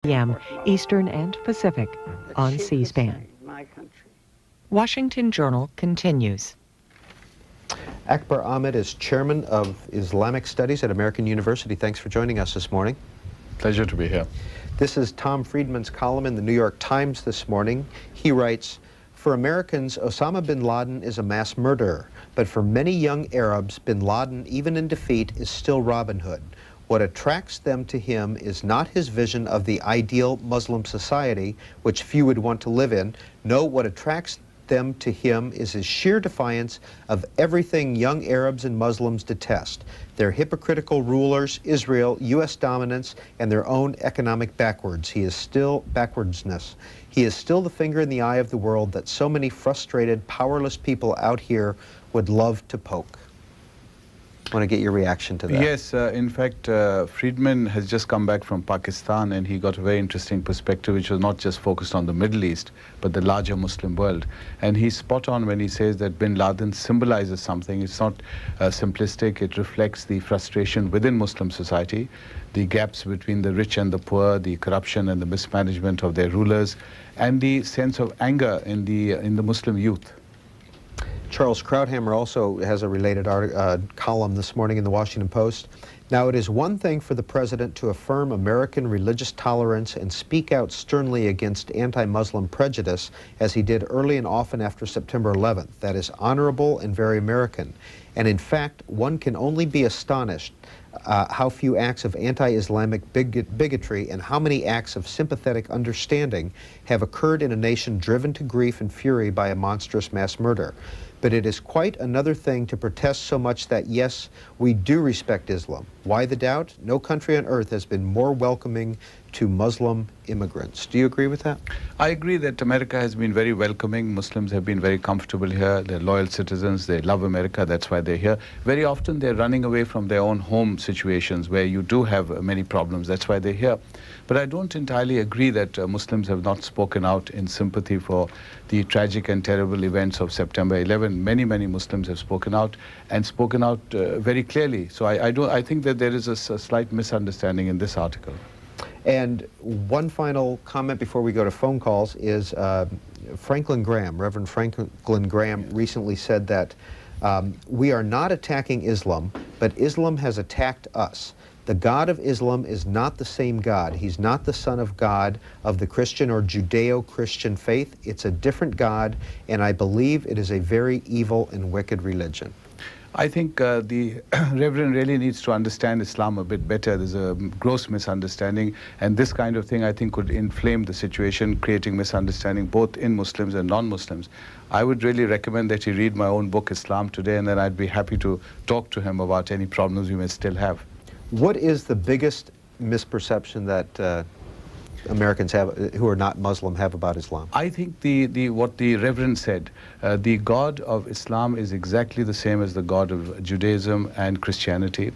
p.m. Eastern and Pacific on C-SPAN. Washington Journal continues. Akbar Ahmed is chairman of Islamic Studies at American University. Thanks for joining us this morning. Pleasure to be here. This is Tom Friedman's column in the New York Times this morning. He writes, "For Americans, Osama bin Laden is a mass murderer, but for many young Arabs, bin Laden, even in defeat, is still Robin Hood. What attracts them to him is not his vision of the ideal Muslim society, which few would want to live in. No, what attracts them to him is his sheer defiance of everything young Arabs and Muslims detest, their hypocritical rulers, Israel, U.S. dominance, and their own economic backwardsness. He is still the finger in the eye of the world that so many frustrated, powerless people out here would love to poke." I want to get your reaction to that. Yes, in fact, Friedman has just come back from Pakistan, and he got a very interesting perspective, which was not just focused on the Middle East, but the larger Muslim world. And he's spot on when he says that bin Laden symbolizes something. It's not simplistic. It reflects the frustration within Muslim society, the gaps between the rich and the poor, the corruption and the mismanagement of their rulers, and the sense of anger in the Muslim youth. Charles Krauthammer also has a related column this morning in the Washington Post. Now, it is one thing for the president to affirm American religious tolerance and speak out sternly against anti-Muslim prejudice, as he did early and often after September 11th. That is honorable and very American. And in fact, one can only be astonished how few acts of anti-Islamic bigotry and how many acts of sympathetic understanding have occurred in a nation driven to grief and fury by a monstrous mass murder. But it is quite another thing to protest so much that, yes, we do respect Islam. Why the doubt? No country on earth has been more welcoming to Muslim immigrants. Do you agree with that? I agree that America has been very welcoming. Muslims have been very comfortable here. They're loyal citizens. They love America. That's why they're here. Very often they're running away from their own home situations where you do have many problems. That's why they're here. But I don't entirely agree that Muslims have not spoken out in sympathy for the tragic and terrible events of September 11. Many, many Muslims have spoken out and spoken out very clearly. So I think that there is a slight misunderstanding in this article. And one final comment before we go to phone calls is Franklin Graham, Reverend Franklin Graham, recently said that we are not attacking Islam, but Islam has attacked us. The God of Islam is not the same God. He's not the Son of God of the Christian or Judeo-Christian faith. It's a different God, and I believe it is a very evil and wicked religion. I think the Reverend really needs to understand Islam a bit better. There's a gross misunderstanding, and this kind of thing, I think, could inflame the situation, creating misunderstanding both in Muslims and non-Muslims. I would really recommend that he read my own book, Islam Today, and then I'd be happy to talk to him about any problems we may still have. What is the biggest misperception that Americans have, who are not Muslim, have about Islam? I think what the Reverend said, the God of Islam is exactly the same as the God of Judaism and Christianity.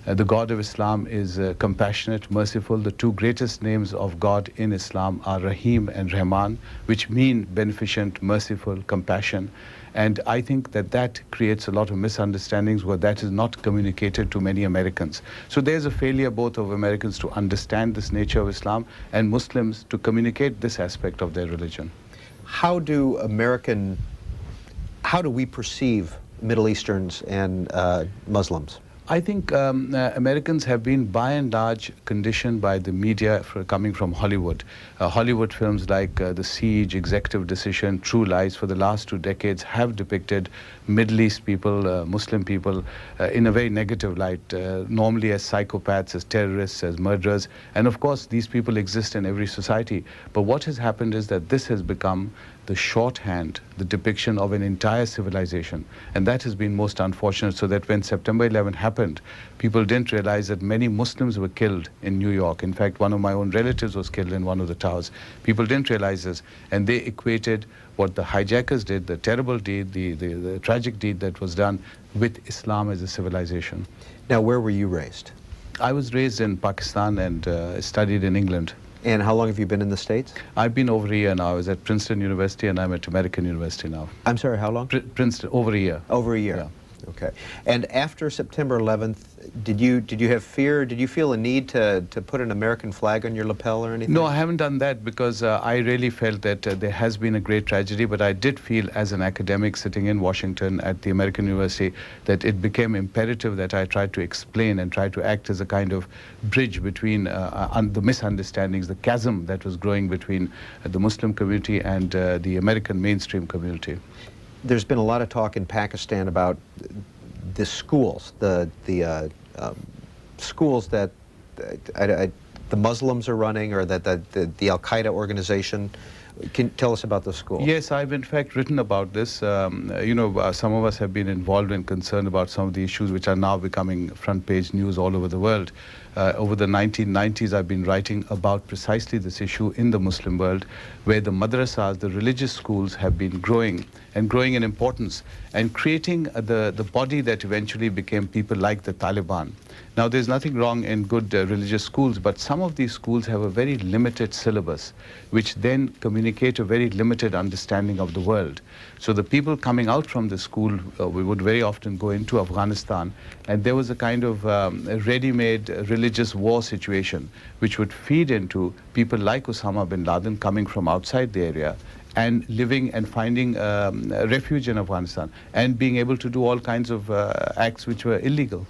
The God of Islam is compassionate, merciful. The two greatest names of God in Islam are Rahim and Rahman, which mean beneficent, merciful, compassion. And I think that that creates a lot of misunderstandings where that is not communicated to many Americans. So there's a failure both of Americans to understand this nature of Islam and Muslims to communicate this aspect of their religion. How do we perceive Middle Easterns and Muslims? I think Americans have been by and large conditioned by the media coming from Hollywood. Hollywood films like The Siege, Executive Decision, True Lies for the last 2 decades have depicted Middle East people, Muslim people in a very negative light, normally as psychopaths, as terrorists, as murderers. And of course, these people exist in every society. But what has happened is that this has become the shorthand, the depiction of an entire civilization. And that has been most unfortunate, so that when September 11 happened, people didn't realize that many Muslims were killed in New York. In fact, one of my own relatives was killed in one of the towers. People didn't realize this, and they equated what the hijackers did, the terrible deed, the tragic deed that was done, with Islam as a civilization. Now, where were you raised? I was raised in Pakistan and studied in England. And how long have you been in the States? I've been over a year now. I was at Princeton University, and I'm at American University now. I'm sorry, how long? Princeton, over a year. Over a year. Yeah. Okay. And after September 11th, did you have fear? Did you feel a need to put an American flag on your lapel or anything? No, I haven't done that because I really felt that there has been a great tragedy, but I did feel as an academic sitting in Washington at the American University that it became imperative that I tried to explain and try to act as a kind of bridge between the misunderstandings, the chasm that was growing between the Muslim community and the American mainstream community. There's been a lot of talk in Pakistan about the schools, the schools that the Muslims are running, or that the Al-Qaeda organization. Can you tell us about the school? Yes, I've in fact written about this. Some of us have been involved and concerned about some of the issues which are now becoming front page news all over the world. Over the 1990s, I've been writing about precisely this issue in the Muslim world, where the madrasas, the religious schools, have been growing in importance and creating the body that eventually became people like the Taliban. Now, there's nothing wrong in good religious schools, but some of these schools have a very limited syllabus, which then communicate a very limited understanding of the world. So the people coming out from the school, we would very often go into Afghanistan, and there was a kind of ready-made religious war situation, which would feed into people like Osama bin Laden coming from outside the area and living and finding refuge in Afghanistan and being able to do all kinds of acts which were illegal.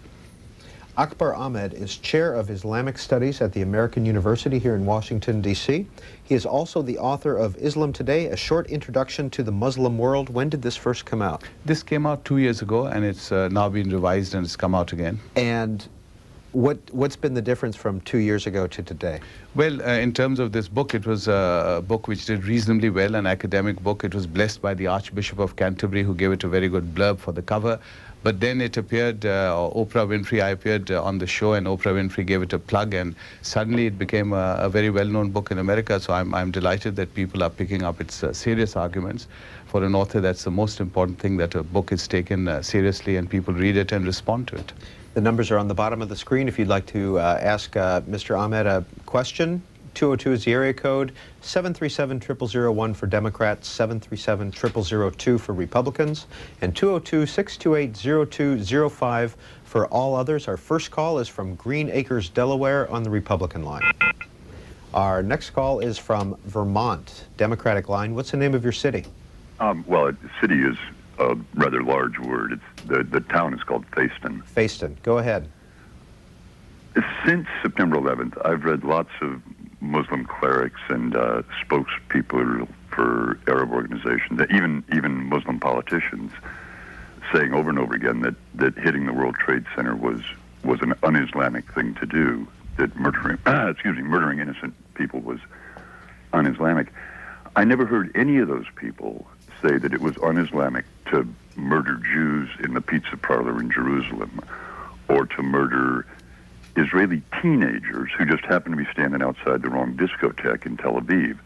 Akbar Ahmed is chair of Islamic Studies at the American University here in Washington, D.C. He is also the author of Islam Today, A Short Introduction to the Muslim World. When did this first come out? This came out 2 years ago, and it's now been revised and it's come out again. And what's been the difference from 2 years ago to today? Well, in terms of this book, it was a book which did reasonably well, an academic book. It was blessed by the Archbishop of Canterbury, who gave it a very good blurb for the cover. But then it appeared, Oprah Winfrey, I appeared on the show, and Oprah Winfrey gave it a plug, and suddenly it became a very well-known book in America. So I'm delighted that people are picking up its serious arguments. For an author, that's the most important thing, that a book is taken seriously and people read it and respond to it. The numbers are on the bottom of the screen if you'd like to ask Mr. Ahmed a question. 202 is the area code, 737-0001 for Democrats, 737-0002 for Republicans, and 202-628-0205 for all others. Our first call is from Green Acres, Delaware on the Republican line. Our next call is from Vermont, Democratic line. What's the name of your city? Well, city is a rather large word. The town is called Princeton. Princeton. Go ahead. Since September 11th, I've read lots of Muslim clerics and spokespeople for Arab organizations, even Muslim politicians, saying over and over again that hitting the World Trade Center was an un-Islamic thing to do, that murdering innocent people was un-Islamic. I never heard any of those people say that it was un-Islamic to murder Jews in the pizza parlor in Jerusalem, or to murder Israeli teenagers who just happen to be standing outside the wrong discotheque in Tel Aviv.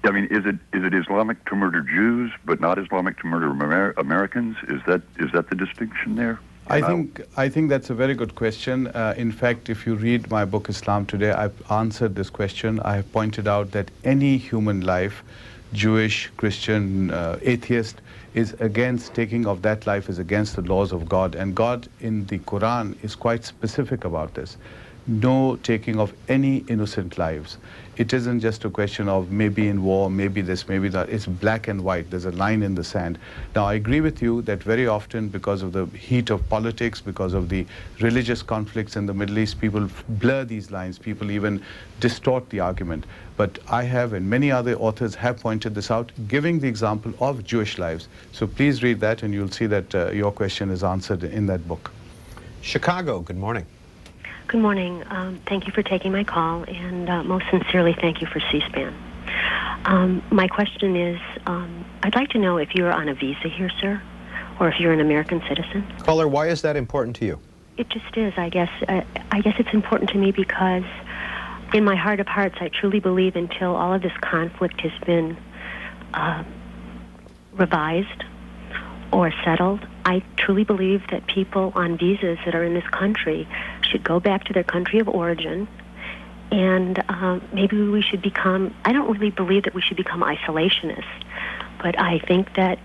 I mean, is it Islamic to murder Jews, but not Islamic to murder Americans? Is that the distinction there? I think that's a very good question. In fact, if you read my book Islam Today, I've answered this question. I have pointed out that any human life, Jewish, Christian, atheist, is against taking of that life, is against the laws of God. And God in the Quran is quite specific about this. No taking of any innocent lives. It isn't just a question of maybe in war, maybe this, maybe that. It's black and white. There's a line in the sand. Now, I agree with you that very often, because of the heat of politics, because of the religious conflicts in the Middle East, people blur these lines. People even distort the argument. But I have, and many other authors have pointed this out, giving the example of Jewish lives. So please read that, and you'll see that your question is answered in that book. Chicago, good morning. Good morning. Thank you for taking my call, and most sincerely thank you for C-SPAN. My question is, I'd like to know if you're on a visa here, sir, or if you're an American citizen. Caller, why is that important to you? It just is, I guess. I guess it's important to me because in my heart of hearts, I truly believe until all of this conflict has been revised or settled, I truly believe that people on visas that are in this country should go back to their country of origin, and maybe we should become, I don't really believe that we should become isolationists, but I think that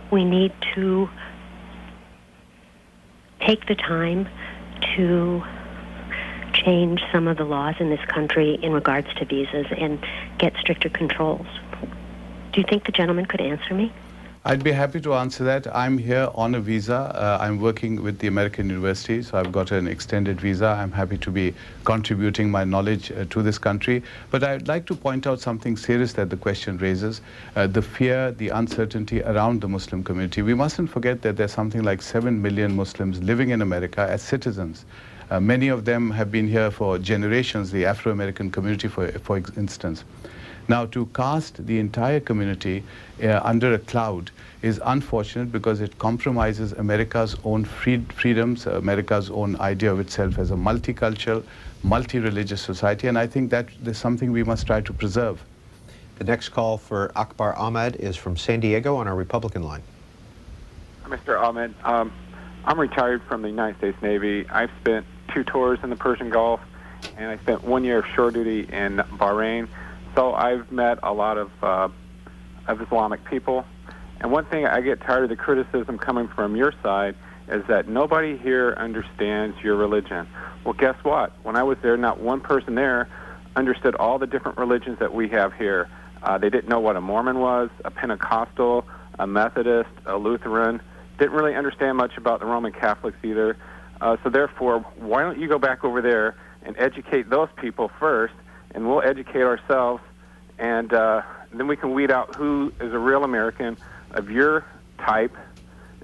we need to take the time to change some of the laws in this country in regards to visas and get stricter controls. Do you think the gentleman could answer me? I'd be happy to answer that. I'm here on a visa. I'm working with the American University, so I've got an extended visa. I'm happy to be contributing my knowledge to this country. But I'd like to point out something serious that the question raises, the fear, the uncertainty around the Muslim community. We mustn't forget that there's something like 7 million Muslims living in America as citizens. Many of them have been here for generations, the Afro-American community, for instance. Now, to cast the entire community under a cloud is unfortunate because it compromises America's own freedoms, America's own idea of itself as a multicultural, multi-religious society, and I think that is something we must try to preserve. The next call for Akbar Ahmed is from San Diego on our Republican line. Mr. Ahmed, I'm retired from the United States Navy. I've spent 2 tours in the Persian Gulf, and I spent 1 year of shore duty in Bahrain. So I've met a lot of Islamic people. And one thing I get tired of the criticism coming from your side is that nobody here understands your religion. Well, guess what? When I was there, not one person there understood all the different religions that we have here. They didn't know what a Mormon was, a Pentecostal, a Methodist, a Lutheran. Didn't really understand much about the Roman Catholics either. So therefore, why don't you go back over there and educate those people first, and we'll educate ourselves, and then we can weed out who is a real American of your type,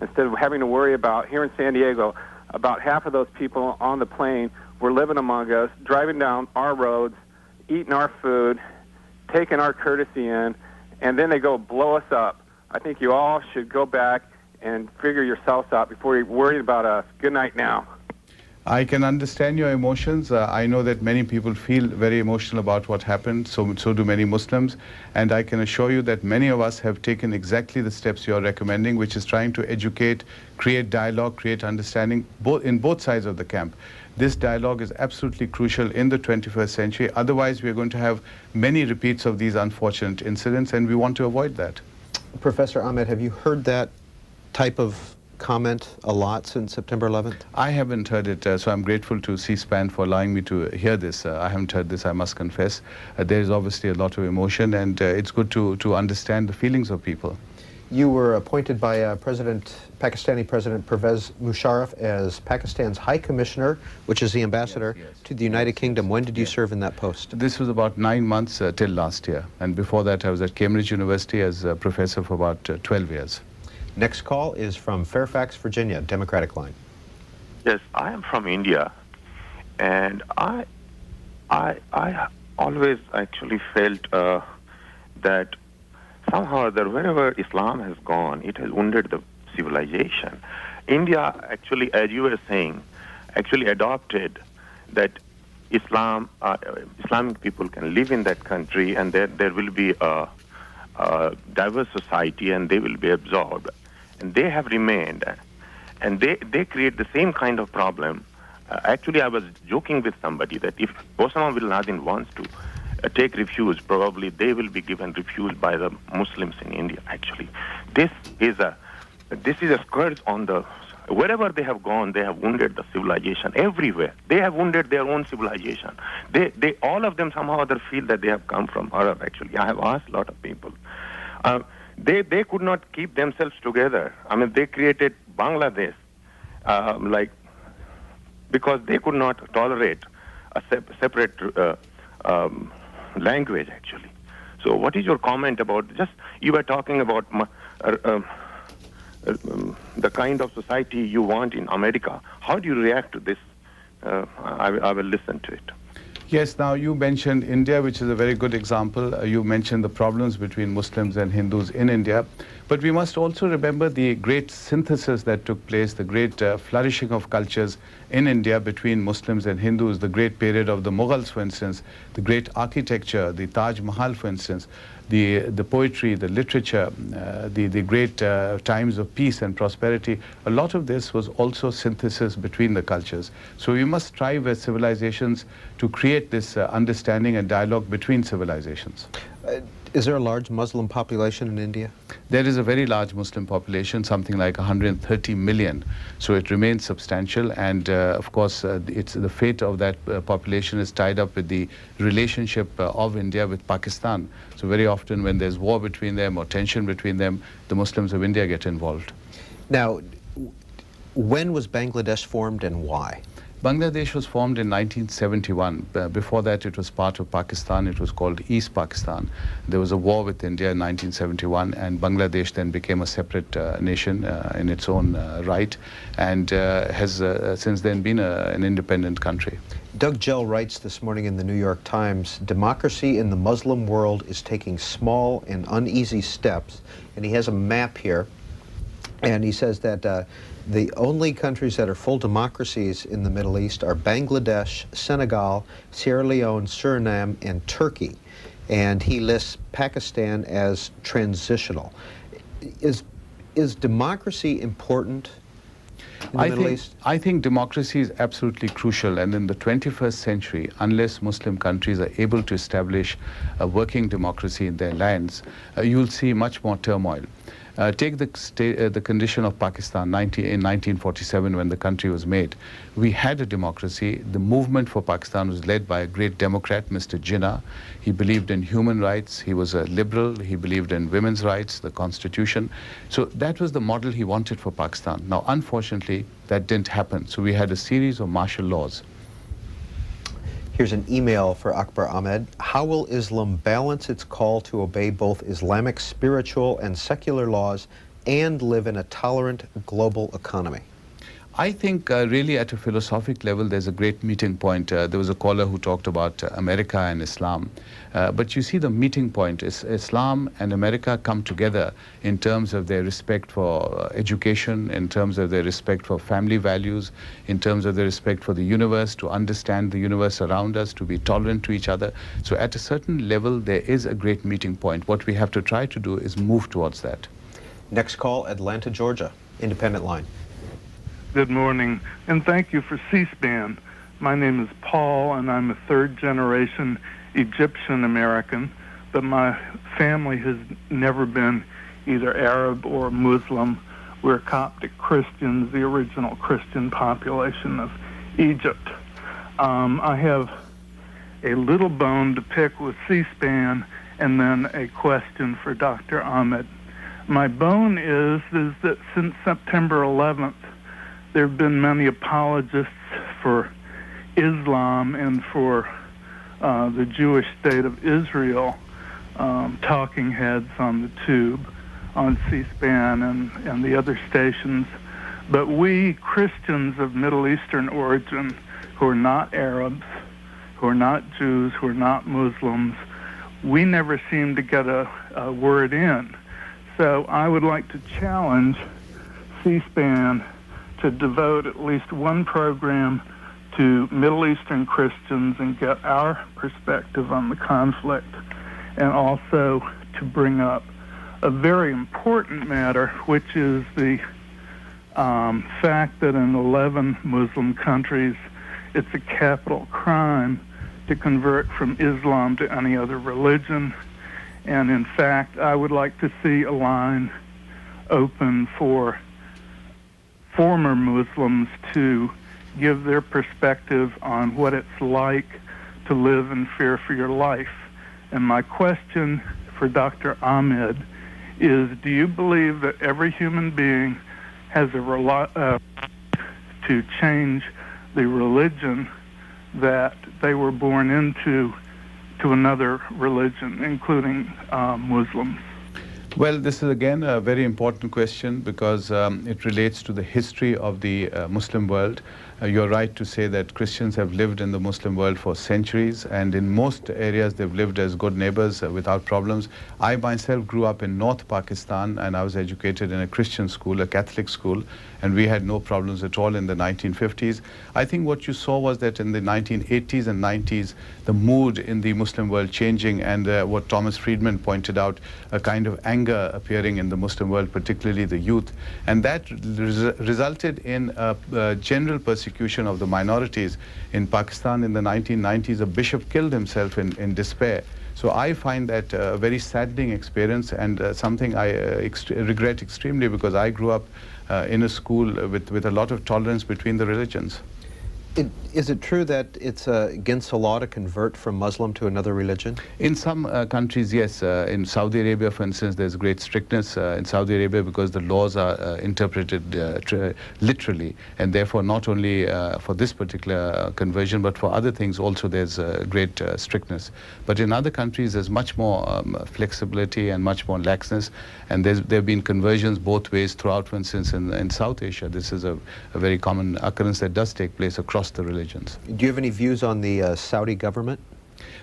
instead of having to worry about, here in San Diego, about half of those people on the plane were living among us, driving down our roads, eating our food, taking our courtesy in, and then they go blow us up. I think you all should go back and figure yourselves out before you're worried about us. Good night now. I can understand your emotions. I know that many people feel very emotional about what happened, so do many Muslims. And I can assure you that many of us have taken exactly the steps you're recommending, which is trying to educate, create dialogue, create understanding in both sides of the camp. This dialogue is absolutely crucial in the 21st century. Otherwise, we're going to have many repeats of these unfortunate incidents, and we want to avoid that. Professor Ahmed, have you heard that type of comment a lot since September 11th? I haven't heard it, so I'm grateful to C-SPAN for allowing me to hear this. I haven't heard this, I must confess. There is obviously a lot of emotion, and it's good to understand the feelings of people. You were appointed by Pakistani President Pervez Musharraf as Pakistan's High Commissioner, which is the ambassador to the United Kingdom. When did you serve in that post? This was about 9 months till last year, and before that I was at Cambridge University as a professor for about 12 years. Next call is from Fairfax, Virginia, Democratic line. Yes, I am from India, and I always actually felt that somehow that wherever Islam has gone, it has wounded the civilization. India actually, as you were saying, actually adopted that Islamic people can live in that country, and there will be a diverse society, and they will be absorbed. And they have remained, and they create the same kind of problem. Actually, I was joking with somebody that if Osama bin Laden wants to take refuge, probably they will be given refuge by the Muslims in India. Actually, this is a scourge on the. Wherever they have gone, they have wounded the civilization everywhere. They have wounded their own civilization. They all of them somehow or other feel that they have come from Arab. Actually, I have asked a lot of people. They could not keep themselves together. I mean, they created Bangladesh, because they could not tolerate a separate language, actually. So what is your comment about, you were talking about the kind of society you want in America. How do you react to this? I will listen to it. Yes, now you mentioned India, which is a very good example. You mentioned the problems between Muslims and Hindus in India. But we must also remember the great synthesis that took place, the great flourishing of cultures in India between Muslims and Hindus, the great period of the Mughals, for instance, the great architecture, the Taj Mahal, for instance, the poetry, the literature, the great times of peace and prosperity. A lot of this was also synthesis between the cultures. So we must strive as civilizations to create this understanding and dialogue between civilizations. Is there a large Muslim population in India? There is a very large Muslim population, something like 130 million. So it remains substantial, and of course, it's the fate of that population is tied up with the relationship of India with Pakistan. So very often, when there's war between them or tension between them, the Muslims of India get involved. Now, when was Bangladesh formed and why? Bangladesh was formed in 1971. Before that, it was part of Pakistan. It was called East Pakistan. There was a war with India in 1971, and Bangladesh then became a separate nation in its own right, and has since then been an independent country. Doug Gell writes this morning in the New York Times, democracy in the Muslim world is taking small and uneasy steps, and he has a map here, and he says that the only countries that are full democracies in the Middle East are Bangladesh, Senegal, Sierra Leone, Suriname, and Turkey. And he lists Pakistan as transitional. Is democracy important in the Middle East? I think democracy is absolutely crucial, and in the 21st century, unless Muslim countries are able to establish a working democracy in their lands, you'll see much more turmoil. Take the condition of Pakistan in 1947 when the country was made. We had a democracy. The movement for Pakistan was led by a great Democrat, Mr. Jinnah. He believed in human rights. He was a liberal. He believed in women's rights, the constitution. So that was the model he wanted for Pakistan. Now, unfortunately, that didn't happen. So we had a series of martial laws. Here's an email for Akbar Ahmed. How will Islam balance its call to obey both Islamic spiritual and secular laws and live in a tolerant global economy? I think really at a philosophic level, there's a great meeting point. There was a caller who talked about America and Islam. But you see the meeting point is Islam and America come together in terms of their respect for education, in terms of their respect for family values, in terms of their respect for the universe, to understand the universe around us, to be tolerant to each other. So at a certain level, there is a great meeting point. What we have to try to do is move towards that. Next call, Atlanta, Georgia. Independent line. Good morning, and thank you for C-SPAN. My name is Paul, and I'm a third-generation Egyptian American, but my family has never been either Arab or Muslim. We're Coptic Christians, the original Christian population of Egypt. I have a little bone to pick with C-SPAN, and then a question for Dr. Ahmed. My bone is that since September 11th, there have been many apologists for Islam and for the Jewish state of Israel, talking heads on the tube, on C-SPAN and the other stations. But we Christians of Middle Eastern origin, who are not Arabs, who are not Jews, who are not Muslims, we never seem to get a word in. So I would like to challenge C-SPAN to devote at least one program to Middle Eastern Christians and get our perspective on the conflict, and also to bring up a very important matter, which is the fact that in 11 Muslim countries, it's a capital crime to convert from Islam to any other religion. And in fact, I would like to see a line open for former Muslims to give their perspective on what it's like to live in fear for your life. And my question for Dr. Ahmed is, do you believe that every human being has a to change the religion that they were born into to another religion, including Muslims? Well, this is again a very important question because it relates to the history of the Muslim world. You're right to say that Christians have lived in the Muslim world for centuries, and in most areas they've lived as good neighbors without problems. I myself grew up in North Pakistan, and I was educated in a Christian school, a Catholic school, and we had no problems at all in the 1950s. I think what you saw was that in the 1980s and 90s, the mood in the Muslim world changing, and what Thomas Friedman pointed out, a kind of anger appearing in the Muslim world, particularly the youth, and that resulted in a general persecution of the minorities. In Pakistan in the 1990s, a bishop killed himself in despair. So I find that a very saddening experience, and something I regret extremely, because I grew up in a school with a lot of tolerance between the religions. Is it true that it's against the law to convert from Muslim to another religion? In some countries, yes. In Saudi Arabia, for instance, there's great strictness in Saudi Arabia, because the laws are interpreted literally, and therefore not only for this particular conversion, but for other things also there's great strictness. But in other countries, there's much more flexibility and much more laxness, and there have been conversions both ways throughout. For instance, in South Asia, this is a very common occurrence that does take place across the religions. Do you have any views on the Saudi government?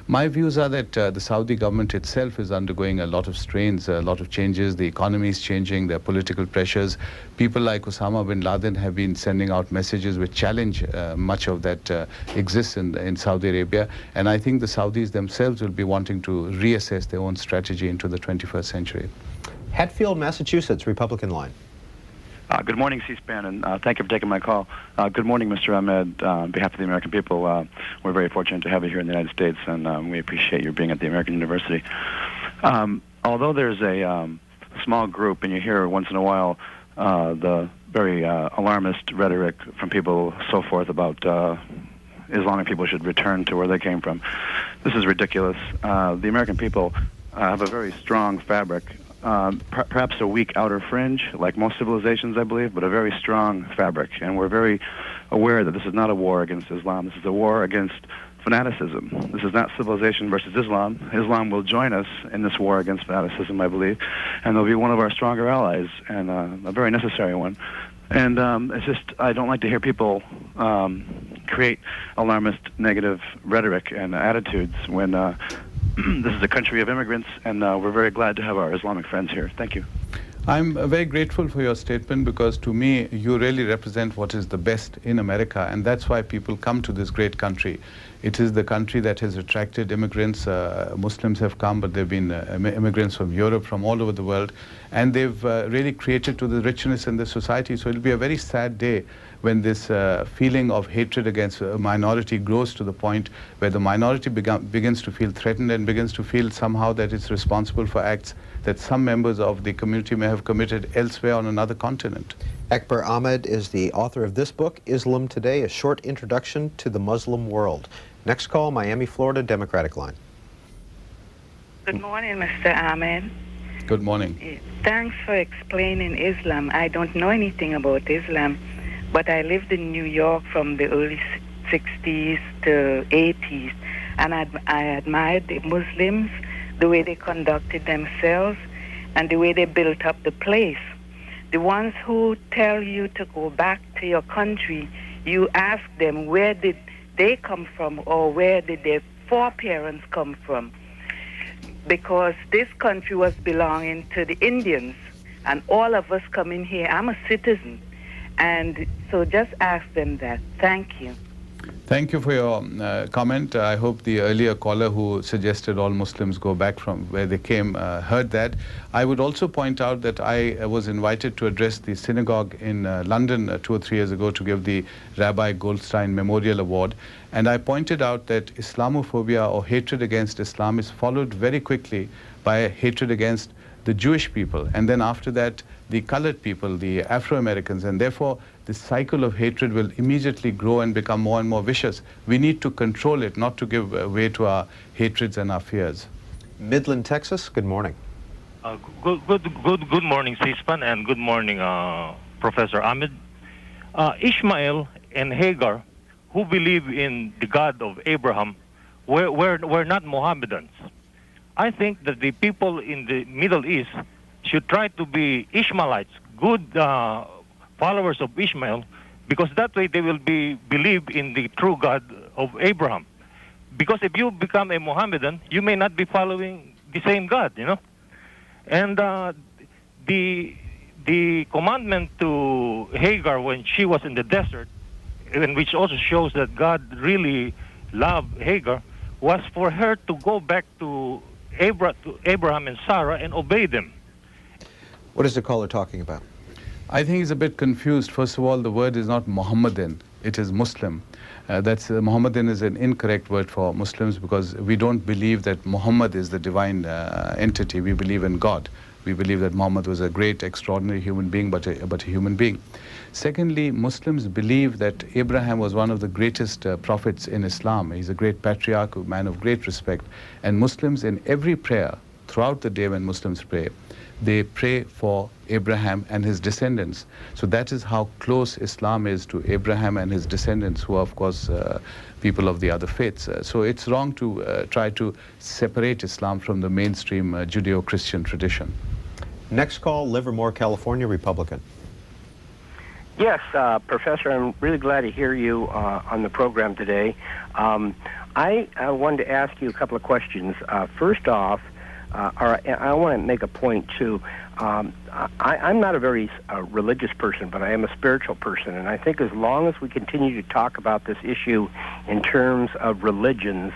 My views are that the Saudi government itself is undergoing a lot of strains, a lot of changes. The economy is changing, there are political pressures. People like Osama bin Laden have been sending out messages which challenge much of that exists in Saudi Arabia. And I think the Saudis themselves will be wanting to reassess their own strategy into the 21st century. Hatfield, Massachusetts, Republican line. Good morning, C-SPAN, and thank you for taking my call. Good morning, Mr. Ahmed. On behalf of the American people, we're very fortunate to have you here in the United States, and we appreciate your being at the American University. Although there's a small group, and you hear once in a while the very alarmist rhetoric from people, so forth, about Islamic people should return to where they came from. This is ridiculous. The American people have a very strong fabric. Perhaps a weak outer fringe, like most civilizations, I believe, but a very strong fabric. And we're very aware that this is not a war against Islam. This is a war against fanaticism. This is not civilization versus Islam. Islam will join us in this war against fanaticism, I believe, and they'll be one of our stronger allies, and a very necessary one. And it's just, I don't like to hear people create alarmist, negative rhetoric and attitudes when this is a country of immigrants, and we're very glad to have our Islamic friends here. Thank you. I'm very grateful for your statement, because to me, you really represent what is the best in America, and that's why people come to this great country. It is the country that has attracted immigrants. Muslims have come, but there have been immigrants from Europe, from all over the world, and they've really created to the richness in the society. So it'll be a very sad day when this feeling of hatred against a minority grows to the point where the minority begins to feel threatened and begins to feel somehow that it's responsible for acts that some members of the community may have committed elsewhere on another continent. Akbar Ahmed is the author of this book, Islam Today, A Short Introduction to the Muslim World. Next call, Miami, Florida, Democratic line. Good morning, Mr. Ahmed. Good morning. Thanks for explaining Islam. I don't know anything about Islam, but I lived in New York from the early 60s to 80s, and I admired the Muslims, the way they conducted themselves, and the way they built up the place. The ones who tell you to go back to your country, you ask them where did they come from, or where did their foreparents come from? Because this country was belonging to the Indians, and all of us coming here, I'm a citizen, and so just ask them that. Thank you. Thank you for your comment. I hope the earlier caller who suggested all Muslims go back from where they came heard that. I would also point out that I was invited to address the synagogue in London 2 or 3 years ago to give the Rabbi Goldstein Memorial Award. And I pointed out that Islamophobia, or hatred against Islam, is followed very quickly by hatred against the Jewish people, and then after that the colored people, the Afro-Americans, and therefore this cycle of hatred will immediately grow and become more and more vicious. We need to control it, not to give way to our hatreds and our fears. Midland, Texas, good morning. Good morning, C-SPAN, and good morning, Professor Ahmed. Ishmael and Hagar, who believe in the God of Abraham, were not Mohammedans. I think that the people in the Middle East should try to be Ishmaelites, good followers of Ishmael, because that way they will believe in the true God of Abraham. Because if you become a Mohammedan, you may not be following the same God, you know. And the commandment to Hagar when she was in the desert, and which also shows that God really loved Hagar, was for her to go back to Abraham and Sarah and obey them. What is the caller talking about? I think he's a bit confused. First of all, the word is not Mohammedan. it is Muslim. That's Mohammedan is an incorrect word for Muslims because we don't believe that Muhammad is the divine entity. We believe in God. We believe that Muhammad was a great, extraordinary human being, but a human being. Secondly, Muslims believe that Abraham was one of the greatest prophets in Islam. He's a great patriarch, a man of great respect. And Muslims, in every prayer, throughout the day when Muslims pray, they pray for Abraham and his descendants. So that is how close Islam is to Abraham and his descendants, who are, of course, people of the other faiths. So it's wrong to try to separate Islam from the mainstream Judeo-Christian tradition. Next call, Livermore, California, Republican. Yes, Professor, I'm really glad to hear you on the program today. I wanted to ask you a couple of questions. First off, I want to make a point, too. I'm not a very religious person, but I am a spiritual person, and I think as long as we continue to talk about this issue in terms of religions,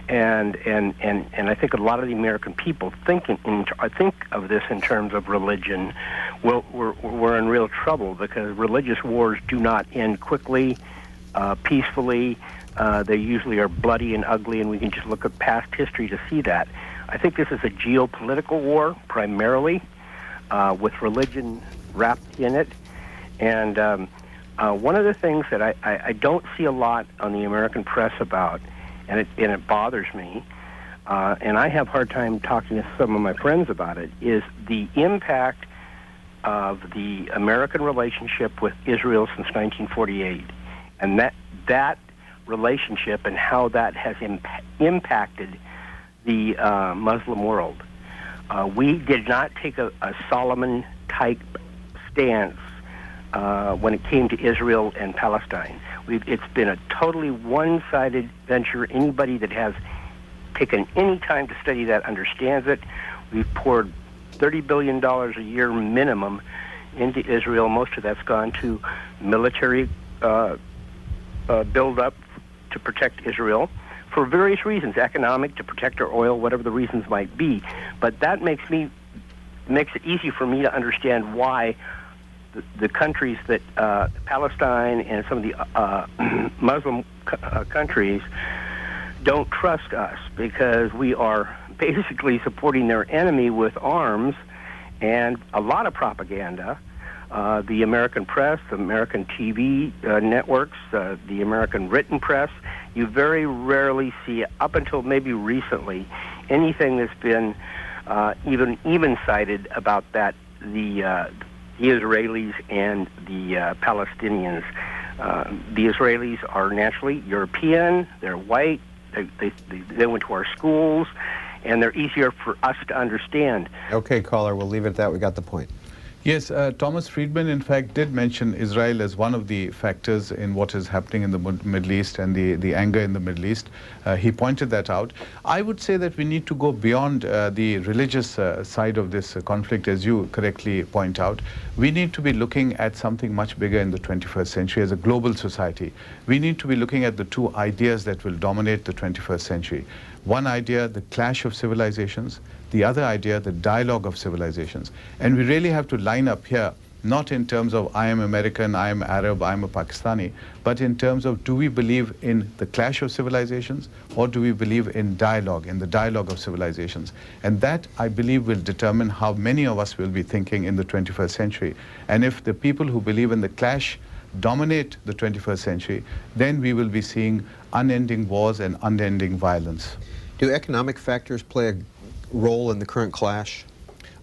and I think a lot of the American people think of this in terms of religion, we're in real trouble because religious wars do not end quickly, peacefully. They usually are bloody and ugly, and we can just look at past history to see that. I think this is a geopolitical war, primarily, with religion wrapped in it. And one of the things that I don't see a lot on the American press about, and it bothers me, and I have a hard time talking to some of my friends about it, is the impact of the American relationship with Israel since 1948, and that relationship and how that has impacted the Muslim world. We did not take a Solomon-type stance when it came to Israel and Palestine. It's been a totally one-sided venture. Anybody that has taken any time to study that understands it. We've poured $30 billion a year minimum into Israel. Most of that's gone to military build-up to protect Israel for various reasons, economic, to protect our oil, whatever the reasons might be. But that makes it easy for me to understand why the countries that Palestine and some of the Muslim countries don't trust us, because we are basically supporting their enemy with arms and a lot of propaganda. The American press, the American TV networks, the American written press, you very rarely see, up until maybe recently, anything that's been even cited about that, the Israelis and the Palestinians. The Israelis are naturally European, they're white, they went to our schools, and they're easier for us to understand. Okay, caller, we'll leave it at that. We got the point. Yes, Thomas Friedman, in fact, did mention Israel as one of the factors in what is happening in the Middle East and the anger in the Middle East. He pointed that out. I would say that we need to go beyond the religious side of this conflict, as you correctly point out. We need to be looking at something much bigger in the 21st century as a global society. We need to be looking at the two ideas that will dominate the 21st century. One idea, the clash of civilizations. The other idea, the dialogue of civilizations. And we really have to line up here, not in terms of I am American, I am Arab, I am a Pakistani, but in terms of, do we believe in the clash of civilizations, or do we believe in dialogue, in the dialogue of civilizations? And that, I believe, will determine how many of us will be thinking in the 21st century. And if the people who believe in the clash dominate the 21st century, then we will be seeing unending wars and unending violence. Do economic factors play a role in the current clash?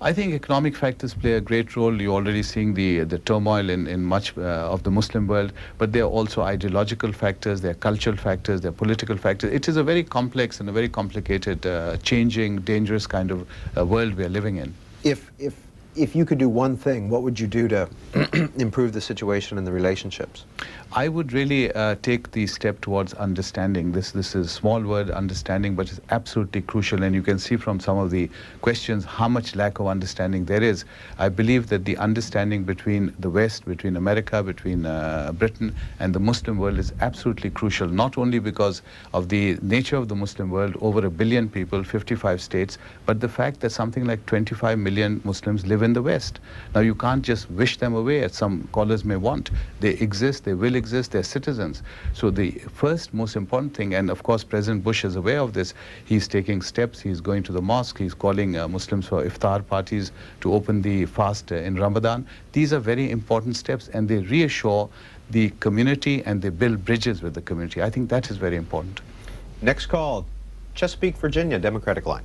I think economic factors play a great role. You're already seeing the turmoil in much of the Muslim world, but there are also ideological factors, there are cultural factors, there are political factors. It is a very complex and a very complicated, changing, dangerous kind of world we are living in. If you could do one thing, what would you do to improve the situation in the relationships? I would really take the step towards understanding. This is a small word, understanding, but it's absolutely crucial. And you can see from some of the questions how much lack of understanding there is. I believe that the understanding between the West, between America, between Britain and the Muslim world is absolutely crucial, not only because of the nature of the Muslim world, over 1 billion people, 55 states, but the fact that something like 25 million Muslims live in in the West. Now, you can't just wish them away, as some callers may want. They exist, they will exist, they're citizens. So the first most important thing, and of course President Bush is aware of this, he's taking steps, he's going to the mosque, he's calling Muslims for iftar parties to open the fast in Ramadan. These are very important steps, and they reassure the community and they build bridges with the community. I think that is very important. Next call, Chesapeake, Virginia, Democratic line.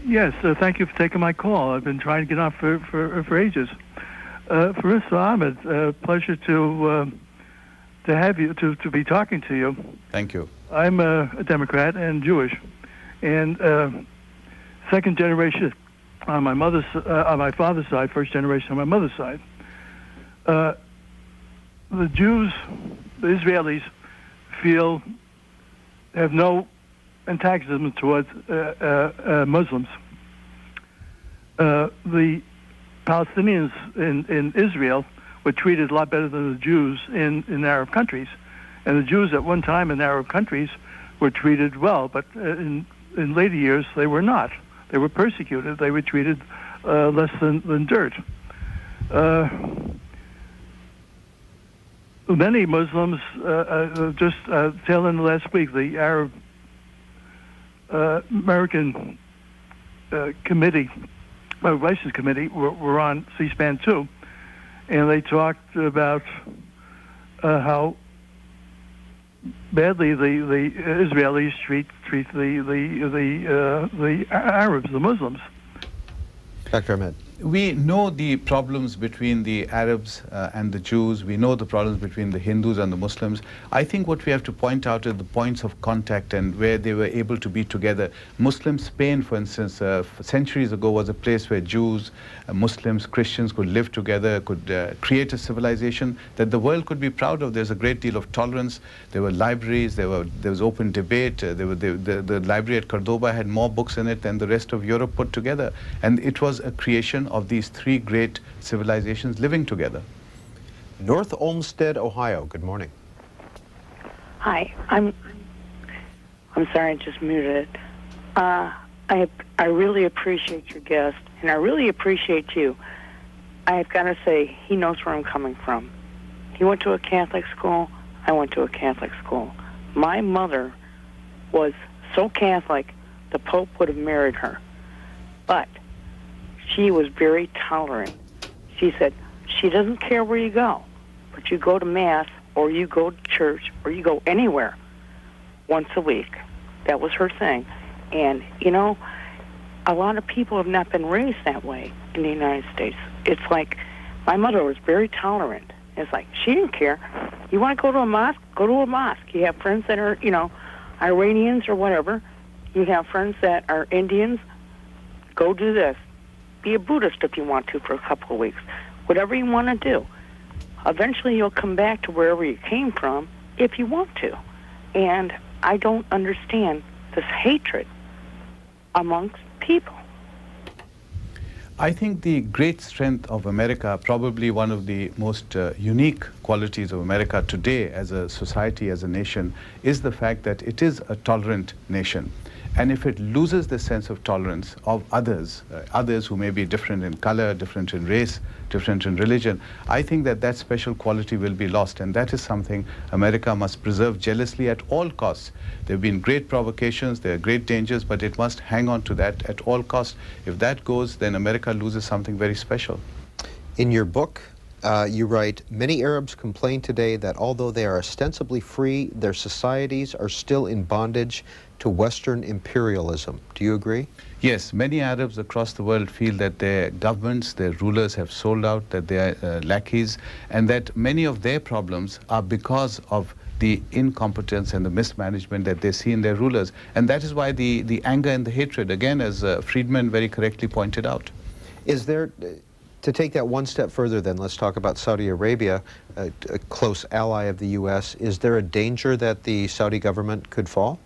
Yes, thank you for taking my call. I've been trying to get on for ages. For Mr. Ahmed, pleasure to have you, to be talking to you. Thank you. I'm a Democrat and Jewish, and second generation on my father's side, first generation on my mother's side. The Jews, the Israelis, have no antagonism towards Muslims. The Palestinians in Israel were treated a lot better than the Jews in Arab countries. And the Jews at one time in Arab countries were treated well, but in later years they were not. They were persecuted. They were treated less than dirt. Many Muslims, just tail end last week, the Arab American Committee, Relations Committee, were on C-SPAN too, and they talked about how badly the Israelis treat the Arabs, the Muslims. Dr. Ahmed. We know the problems between the Arabs and the Jews. We know the problems between the Hindus and the Muslims. I think what we have to point out is the points of contact and where they were able to be together. Muslim Spain, for instance, centuries ago was a place where Jews, Muslims, Christians could live together, could create a civilization that the world could be proud of. There's a great deal of tolerance. There were libraries, there was open debate. The library at Cordoba had more books in it than the rest of Europe put together. And it was a creation of these three great civilizations living together. North Olmsted, Ohio. Good morning. Hi, I'm sorry, I just muted it. I really appreciate your guest, and I really appreciate you. I've got to say, he knows where I'm coming from. He went to a Catholic school. I went to a Catholic school. My mother was so Catholic, the Pope would have married her. But she was very tolerant. She said, she doesn't care where you go, but you go to Mass, or you go to church, or you go anywhere once a week. That was her thing. And, you know, a lot of people have not been raised that way in the United States. It's like, my mother was very tolerant. It's like, she didn't care. You want to go to a mosque? Go to a mosque. You have friends that are, you know, Iranians or whatever. You have friends that are Indians. Go do this. Be a Buddhist if you want to for a couple of weeks. Whatever you want to do. Eventually you'll come back to wherever you came from if you want to. And I don't understand this hatred amongst people. I think the great strength of America, probably one of the most unique qualities of America today as a society, as a nation, is the fact that it is a tolerant nation. And if it loses the sense of tolerance of others, others who may be different in color, different in race, different in religion, I think that that special quality will be lost. And that is something America must preserve jealously at all costs. There have been great provocations, there are great dangers, but it must hang on to that at all costs. If that goes, then America loses something very special. In your book, you write, many Arabs complain today that although they are ostensibly free, their societies are still in bondage to Western imperialism. Do you agree? Yes, many Arabs across the world feel that their governments, their rulers have sold out, that they are lackeys, and that many of their problems are because of the incompetence and the mismanagement that they see in their rulers. And that is why the anger and the hatred, again, as Friedman very correctly pointed out. Is there, to take that one step further then, let's talk about Saudi Arabia, a close ally of the U.S. Is there a danger that the Saudi government could fall?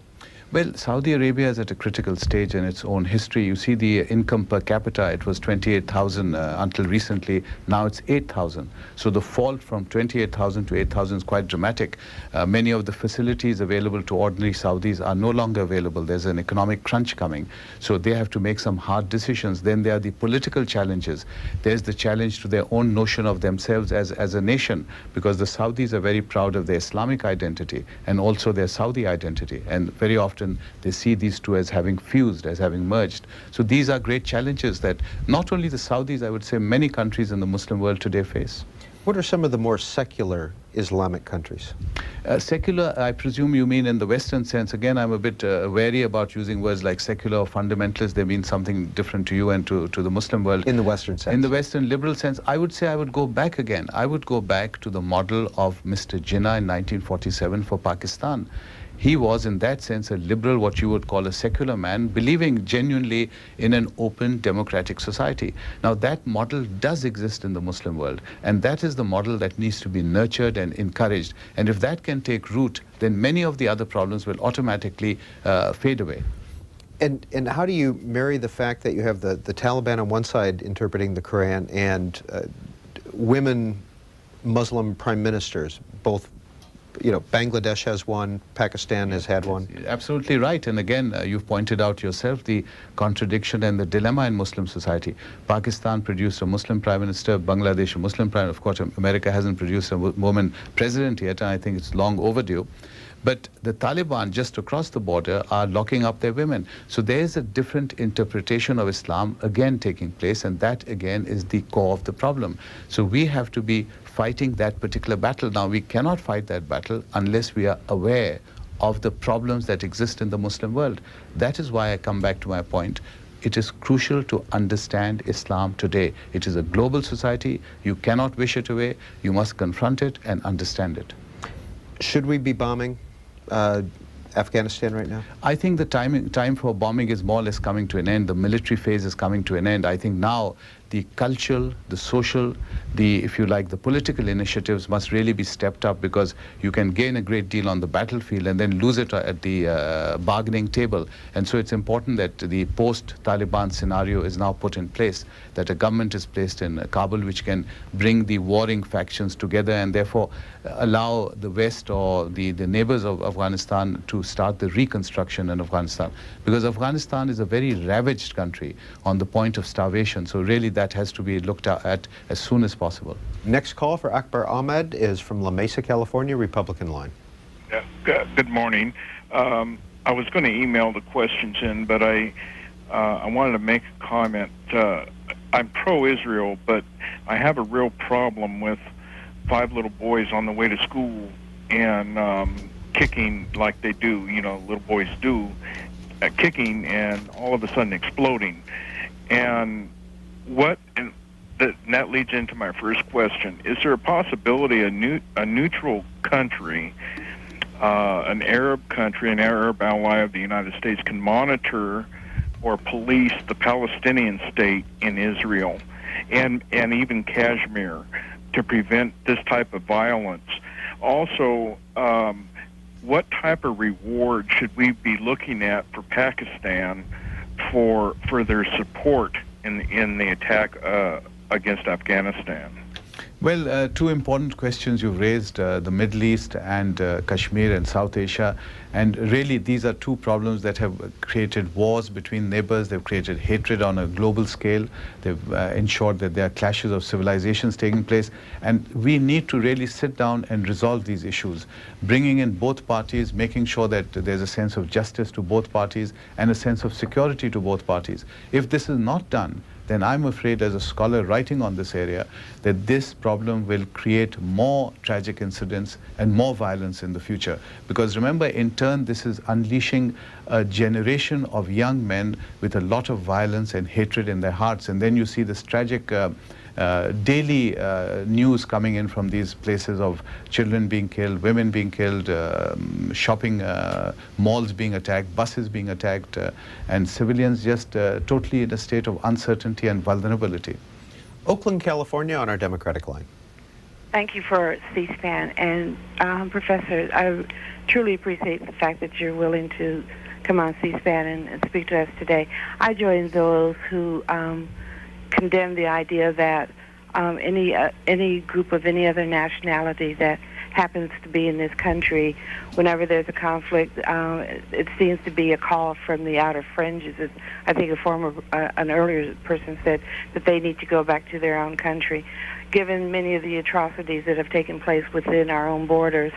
Well, Saudi Arabia is at a critical stage in its own history. You see the income per capita, it was 28,000 until recently. Now it's 8,000. So the fall from 28,000 to 8,000 is quite dramatic. Many of the facilities available to ordinary Saudis are no longer available. There's an economic crunch coming. So they have to make some hard decisions. Then there are the political challenges. There's the challenge to their own notion of themselves as a nation, because the Saudis are very proud of their Islamic identity and also their Saudi identity. And very often they see these two as having fused, as having merged. So these are great challenges that not only the Saudis, I would say many countries in the Muslim world today face. What are some of the more secular Islamic countries? Secular, I presume you mean in the Western sense. Again, I'm a bit wary about using words like secular or fundamentalist. They mean something different to you and to the Muslim world. In the Western sense? In the Western liberal sense, I would say I would go back again. I would go back to the model of Mr. Jinnah in 1947 for Pakistan. He was, in that sense, a liberal, what you would call a secular man, believing genuinely in an open, democratic society. Now, that model does exist in the Muslim world, and that is the model that needs to be nurtured and encouraged. And if that can take root, then many of the other problems will automatically fade away. And how do you marry the fact that you have the Taliban on one side interpreting the Quran and women Muslim prime ministers, both? You know, Bangladesh has one, Pakistan has had one. Absolutely right. And again, you've pointed out yourself the contradiction and the dilemma in Muslim society. Pakistan produced a Muslim prime minister, Bangladesh a Muslim prime minister. Of course, America hasn't produced a woman president yet, and I think it's long overdue. But the Taliban just across the border are locking up their women. So there is a different interpretation of Islam again taking place, and that again is the core of the problem. So we have to be fighting that particular battle. Now, we cannot fight that battle unless we are aware of the problems that exist in the Muslim world. That is why I come back to my point. It is crucial to understand Islam today. It is a global society. You cannot wish it away. You must confront it and understand it. Should we be bombing Afghanistan right now? I think the time for bombing is more or less coming to an end. The military phase is coming to an end. I think now the cultural, the social, if you like, the political initiatives must really be stepped up, because you can gain a great deal on the battlefield and then lose it at the bargaining table. And so it's important that the post-Taliban scenario is now put in place, that a government is placed in Kabul which can bring the warring factions together and therefore allow the West or the neighbors of Afghanistan to start the reconstruction in Afghanistan. Because Afghanistan is a very ravaged country on the point of starvation. So really that has to be looked at as soon as possible. Next call for Akbar Ahmed is from La Mesa, California, Republican line. Good morning. I was going to email the questions in, but I wanted to make a comment. I'm pro-Israel, but I have a real problem with 5 little boys on the way to school and kicking like they do, you know, little boys do, kicking and all of a sudden exploding. And that leads into my first question. Is there a possibility a neutral country, an Arab country, an Arab ally of the United States can monitor or police the Palestinian state in Israel and even Kashmir to prevent this type of violence? Also, what type of reward should we be looking at for Pakistan for their support in the attack against Afghanistan? Well, 2 important questions you've raised, the Middle East and Kashmir and South Asia. And really, these are 2 problems that have created wars between neighbors. They've created hatred on a global scale. They've ensured that there are clashes of civilizations taking place. And we need to really sit down and resolve these issues, bringing in both parties, making sure that there's a sense of justice to both parties and a sense of security to both parties. If this is not done, then I'm afraid, as a scholar writing on this area, that this problem will create more tragic incidents and more violence in the future. Because remember, in turn, this is unleashing a generation of young men with a lot of violence and hatred in their hearts. And then you see this tragic daily news coming in from these places of children being killed, women being killed, shopping malls being attacked, buses being attacked, and civilians just totally in a state of uncertainty and vulnerability. Oakland, California, on our Democratic line. Thank you for C-SPAN. And Professor, I truly appreciate the fact that you're willing to come on C-SPAN and speak to us today. I join those who condemn the idea that any group of any other nationality that happens to be in this country, whenever there's a conflict, it seems to be a call from the outer fringes. I think an earlier person said that they need to go back to their own country. Given many of the atrocities that have taken place within our own borders,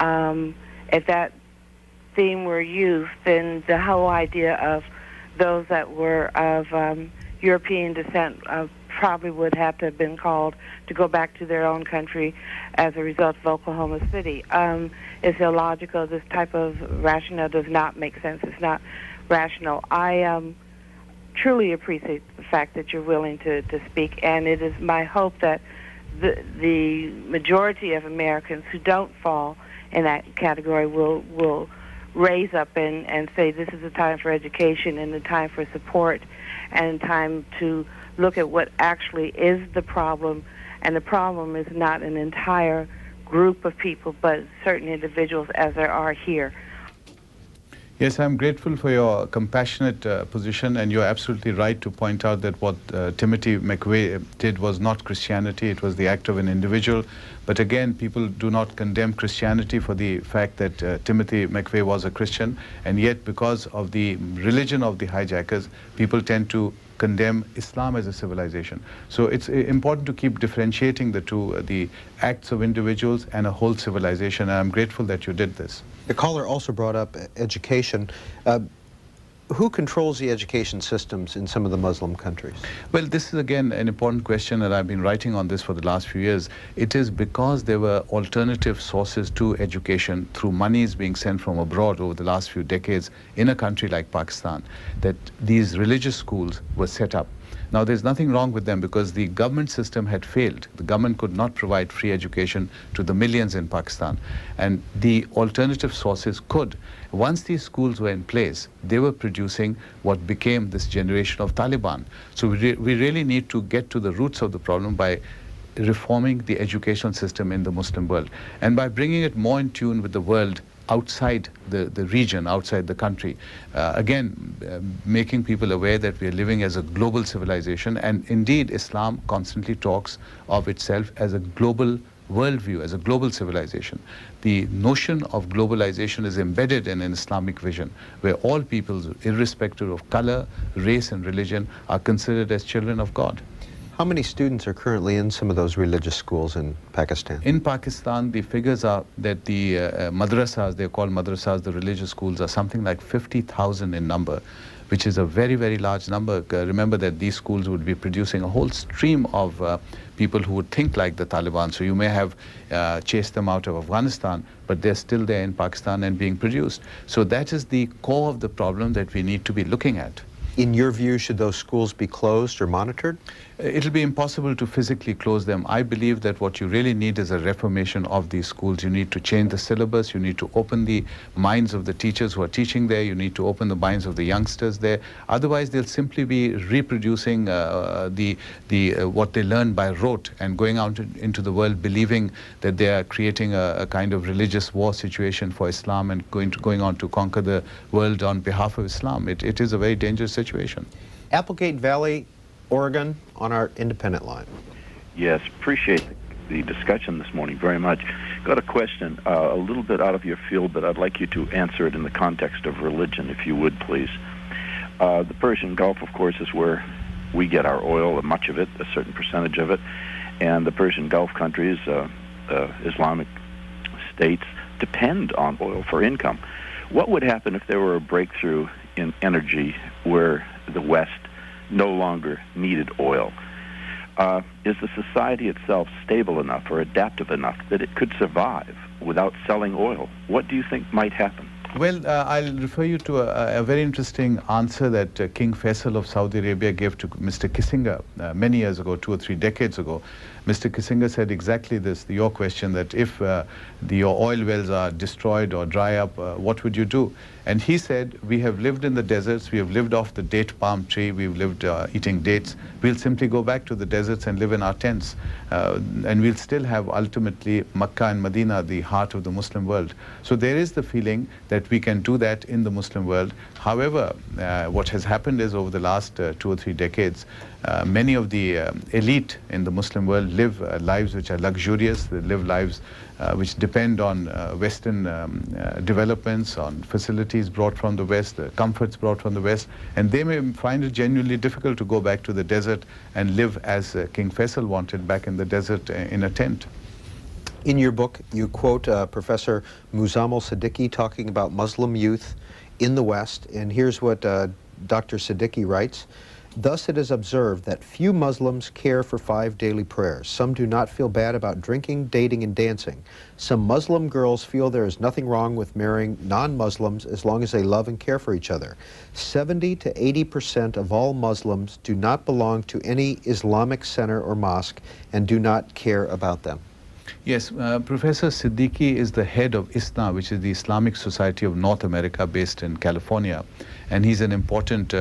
if that theme were used, then the whole idea of those that were of European descent probably would have to have been called to go back to their own country as a result of Oklahoma City. It's illogical. This type of rationale does not make sense. It's not rational. I truly appreciate the fact that you're willing to speak, and it is my hope that the majority of Americans who don't fall in that category will raise up and say this is a time for education and a time for support and time to look at what actually is the problem. And the problem is not an entire group of people, but certain individuals as there are here. Yes, I'm grateful for your compassionate position, and you're absolutely right to point out that what Timothy McVeigh did was not Christianity, it was the act of an individual. But again, people do not condemn Christianity for the fact that Timothy McVeigh was a Christian, and yet because of the religion of the hijackers, people tend to condemn Islam as a civilization. So it's important to keep differentiating the two, the acts of individuals and a whole civilization, and I'm grateful that you did this. The caller also brought up education. Who controls the education systems in some of the Muslim countries? Well, this is again an important question, and I've been writing on this for the last few years. It is because there were alternative sources to education through monies being sent from abroad over the last few decades in a country like Pakistan that these religious schools were set up. Now, there's nothing wrong with them because the government system had failed. The government could not provide free education to the millions in Pakistan. And the alternative sources could. Once these schools were in place, they were producing what became this generation of Taliban. So we really need to get to the roots of the problem by reforming the educational system in the Muslim world. And by bringing it more in tune with the world outside the region, outside the country. Making people aware that we are living as a global civilization, and indeed Islam constantly talks of itself as a global worldview, as a global civilization. The notion of globalization is embedded in an Islamic vision, where all peoples, irrespective of color, race and religion, are considered as children of God. How many students are currently in some of those religious schools in Pakistan? In Pakistan, the figures are that the madrasas, they're called madrasas, the religious schools, are something like 50,000 in number, which is a very, very large number. Remember that these schools would be producing a whole stream of people who would think like the Taliban. So you may have chased them out of Afghanistan, but they're still there in Pakistan and being produced. So that is the core of the problem that we need to be looking at. In your view, should those schools be closed or monitored? It'll be impossible to physically close them. I believe that what you really need is a reformation of these schools. You need to change the syllabus. You need to open the minds of the teachers who are teaching there. You need to open the minds of the youngsters there. Otherwise, they'll simply be reproducing what they learned by rote and going out into the world believing that they are creating a kind of religious war situation for Islam and going on to conquer the world on behalf of Islam. It is a very dangerous situation. Applegate Valley, Oregon, on our independent line. Yes, appreciate the discussion this morning very much. Got a question a little bit out of your field, but I'd like you to answer it in the context of religion, if you would, please. The Persian Gulf, of course, is where we get our oil, much of it, a certain percentage of it, and the Persian Gulf countries, Islamic states, depend on oil for income. What would happen if there were a breakthrough in energy where the West no longer needed oil? Is the society itself stable enough or adaptive enough that it could survive without selling oil? What do you think might happen? Well, I'll refer you to a very interesting answer that King Faisal of Saudi Arabia gave to Mr. Kissinger many years ago, 2 or 3 decades ago. Mr. Kissinger said exactly this, your question, that if your oil wells are destroyed or dry up, what would you do? And he said, we have lived in the deserts, we have lived off the date palm tree, we've lived eating dates. We'll simply go back to the deserts and live in our tents. And we'll still have ultimately Makkah and Medina, the heart of the Muslim world. So there is the feeling that that we can do that in the Muslim world. However, what has happened is over the last 2 or 3 decades, many of the elite in the Muslim world live lives which are luxurious. They live lives which depend on Western developments, on facilities brought from the West, the comforts brought from the West, and they may find it genuinely difficult to go back to the desert and live as King Faisal wanted, back in the desert in a tent. In your book, you quote Professor Muzammil Siddiqui talking about Muslim youth in the West, and here's what Dr. Siddiqui writes. Thus it is observed that few Muslims care for 5 daily prayers. Some do not feel bad about drinking, dating, and dancing. Some Muslim girls feel there is nothing wrong with marrying non-Muslims as long as they love and care for each other. 70 to 80% of all Muslims do not belong to any Islamic center or mosque and do not care about them. Yes, Professor Siddiqui is the head of ISNA, which is the Islamic Society of North America, based in California. And he's an important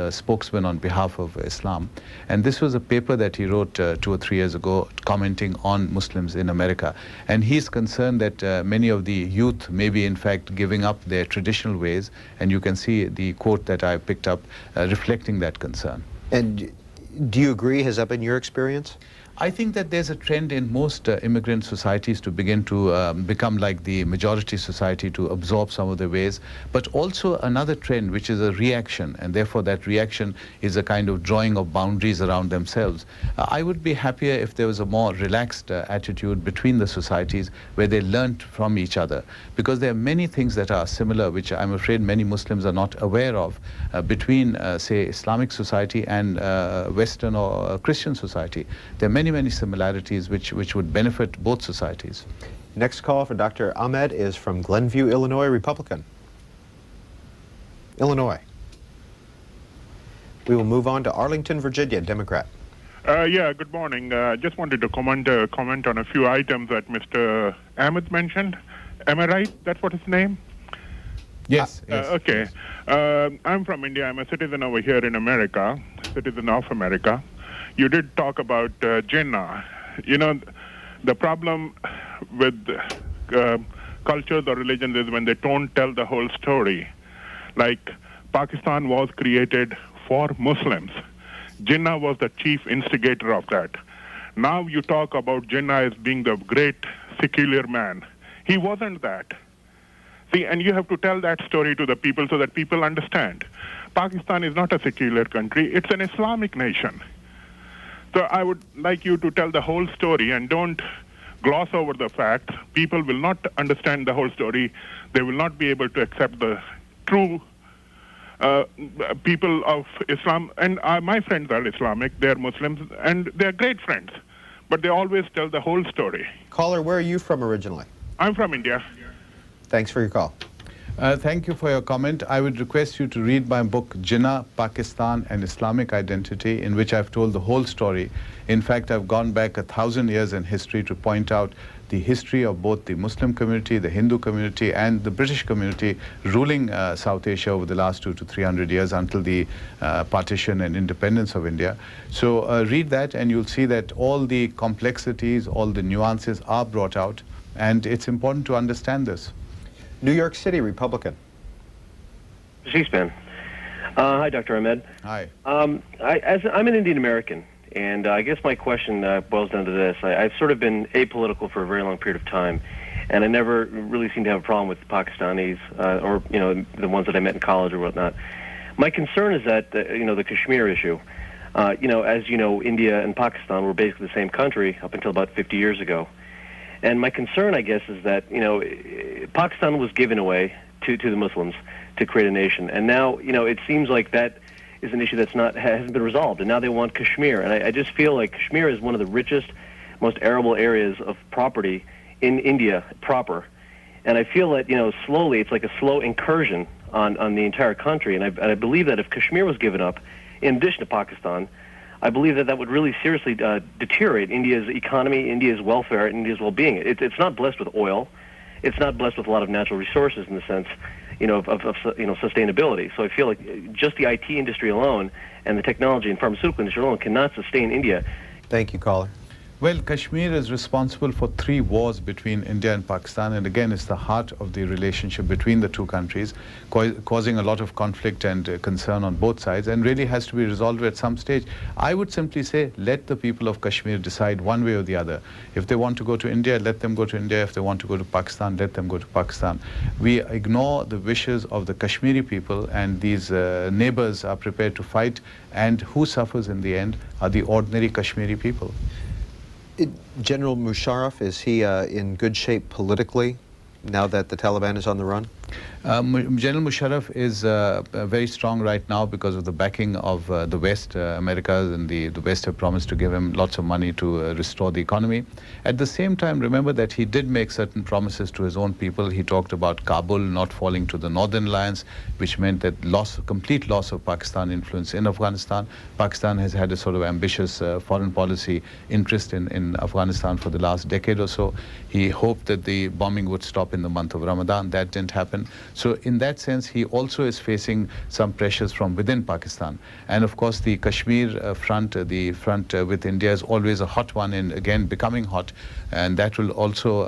spokesman on behalf of Islam. And this was a paper that he wrote 2 or 3 years ago, commenting on Muslims in America. And he's concerned that many of the youth may be, in fact, giving up their traditional ways. And you can see the quote that I picked up reflecting that concern. And do you agree? Has that been your experience? I think that there's a trend in most immigrant societies to begin to become like the majority society, to absorb some of the ways, but also another trend which is a reaction, and therefore that reaction is a kind of drawing of boundaries around themselves. I would be happier if there was a more relaxed attitude between the societies where they learnt from each other, because there are many things that are similar which I'm afraid many Muslims are not aware of between, say, Islamic society and Western or Christian society. There are many similarities which would benefit both societies. Next call for Dr. Ahmed is from Glenview, Illinois, Republican. Illinois. We will move on to Arlington, Virginia, Democrat. Yeah, good morning. Just wanted to comment on a few items that Mr. Ahmed mentioned. Am I right? That's what his name? Yes. Okay. I'm from India. I'm a citizen over here in America, citizen of America. You did talk about Jinnah. You know, the problem with cultures or religions is when they don't tell the whole story. Like, Pakistan was created for Muslims. Jinnah was the chief instigator of that. Now you talk about Jinnah as being the great secular man. He wasn't that. See, and you have to tell that story to the people so that people understand. Pakistan is not a secular country. It's an Islamic nation. So I would like you to tell the whole story and don't gloss over the facts. People will not understand the whole story. They will not be able to accept the true people of Islam. And my friends are Islamic. They're Muslims, and they're great friends. But they always tell the whole story. Caller, where are you from originally? I'm from India. Thanks for your call. Thank you for your comment. I would request you to read my book, Jinnah, Pakistan and Islamic Identity, in which I've told the whole story. In fact, I've gone back 1,000 years in history to point out the history of both the Muslim community, the Hindu community, and the British community ruling South Asia over the last 200 to 300 years until the partition and independence of India. So read that and you'll see that all the complexities, all the nuances are brought out, and it's important to understand this. New York City, Republican. C-SPAN. Hi, Dr. Ahmed. Hi. I'm an Indian American, and I guess my question boils down to this. I've sort of been apolitical for a very long period of time, and I never really seem to have a problem with the Pakistanis or, you know, the ones that I met in college or whatnot. My concern is that, you know, the Kashmir issue. You know, as you know, India and Pakistan were basically the same country up until about 50 years ago. And my concern, I guess, is that, you know, Pakistan was given away to the Muslims to create a nation. And now, you know, it seems like that is an issue that's hasn't been resolved. And now they want Kashmir. And I just feel like Kashmir is one of the richest, most arable areas of property in India proper. And I feel that, you know, slowly, it's like a slow incursion on the entire country. And I believe that if Kashmir was given up, in addition to Pakistan, I believe that that would really seriously deteriorate India's economy, India's welfare, India's well-being. It's not blessed with oil. It's not blessed with a lot of natural resources in the sense, you know, of sustainability. So I feel like just the IT industry alone and the technology and pharmaceutical industry alone cannot sustain India. Thank you, caller. Well, Kashmir is responsible for 3 wars between India and Pakistan, and again, it's the heart of the relationship between the two countries, causing a lot of conflict and concern on both sides, and really has to be resolved at some stage. I would simply say, let the people of Kashmir decide one way or the other. If they want to go to India, let them go to India. If they want to go to Pakistan, let them go to Pakistan. We ignore the wishes of the Kashmiri people, and these neighbors are prepared to fight, and who suffers in the end are the ordinary Kashmiri people. General Musharraf, is he in good shape politically now that the Taliban is on the run? General Musharraf is very strong right now because of the backing of the West. Americas and the West have promised to give him lots of money to restore the economy. At the same time, remember that he did make certain promises to his own people. He talked about Kabul not falling to the Northern Alliance, which meant that complete loss of Pakistan influence in Afghanistan. Pakistan has had a sort of ambitious foreign policy interest in Afghanistan for the last decade or so. He hoped that the bombing would stop in the month of Ramadan. That didn't happen. So in that sense, he also is facing some pressures from within Pakistan. And of course, the Kashmir front, the front with India is always a hot one, and again becoming hot. And that will also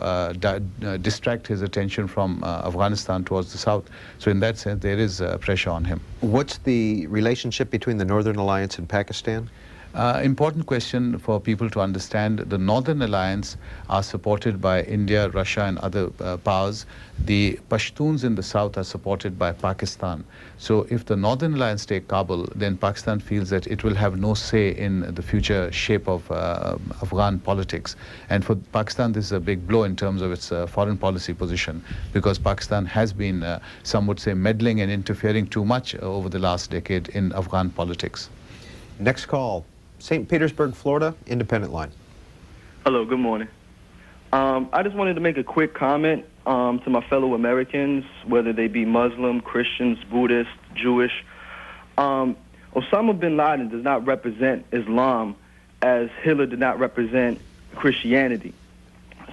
distract his attention from Afghanistan towards the south. So in that sense, there is pressure on him. What's the relationship between the Northern Alliance and Pakistan? Important question for people to understand. The Northern Alliance are supported by India, Russia and other powers. The Pashtuns in the south are supported by Pakistan. So if the Northern Alliance take Kabul, then Pakistan feels that it will have no say in the future shape of Afghan politics. And for Pakistan, this is a big blow in terms of its foreign policy position, because Pakistan has been, some would say, meddling and interfering too much over the last decade in Afghan politics. Next call. St. Petersburg, Florida, independent line. Hello, good morning. I just wanted to make a quick comment to my fellow Americans, whether they be Muslim, Christians, Buddhist, Jewish. Osama bin Laden does not represent Islam as Hitler did not represent Christianity.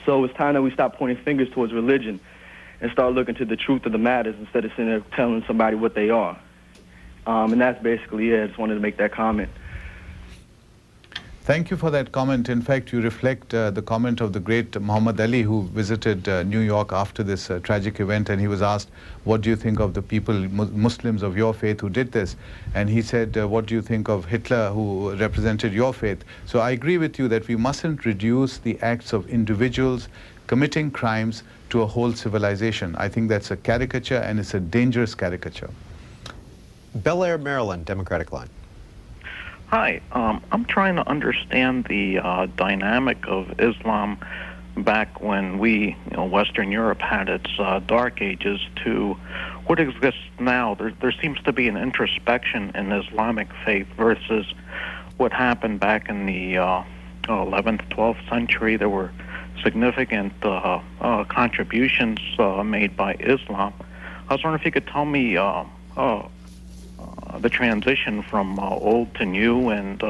So it's time that we stop pointing fingers towards religion and start looking to the truth of the matters instead of sitting there telling somebody what they are. And that's basically it. I just wanted to make that comment. Thank you for that comment. In fact, you reflect the comment of the great Muhammad Ali, who visited New York after this tragic event, and he was asked, what do you think of the people, Muslims of your faith who did this? And he said, what do you think of Hitler who represented your faith? So I agree with you that we mustn't reduce the acts of individuals committing crimes to a whole civilization. I think that's a caricature, and it's a dangerous caricature. Bel Air, Maryland, Democratic line. Hi, I'm trying to understand the dynamic of Islam back when Western Europe had its dark ages to what exists now. There seems to be an introspection in Islamic faith versus what happened back in the 11th, 12th century. There were significant contributions made by Islam. I was wondering if you could tell me the transition from old to new, and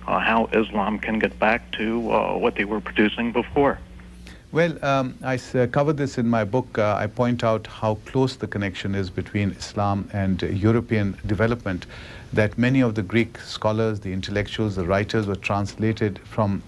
how Islam can get back to what they were producing before. Well, I cover this in my book. I point out how close the connection is between Islam and European development, that many of the Greek scholars, the intellectuals, the writers were translated from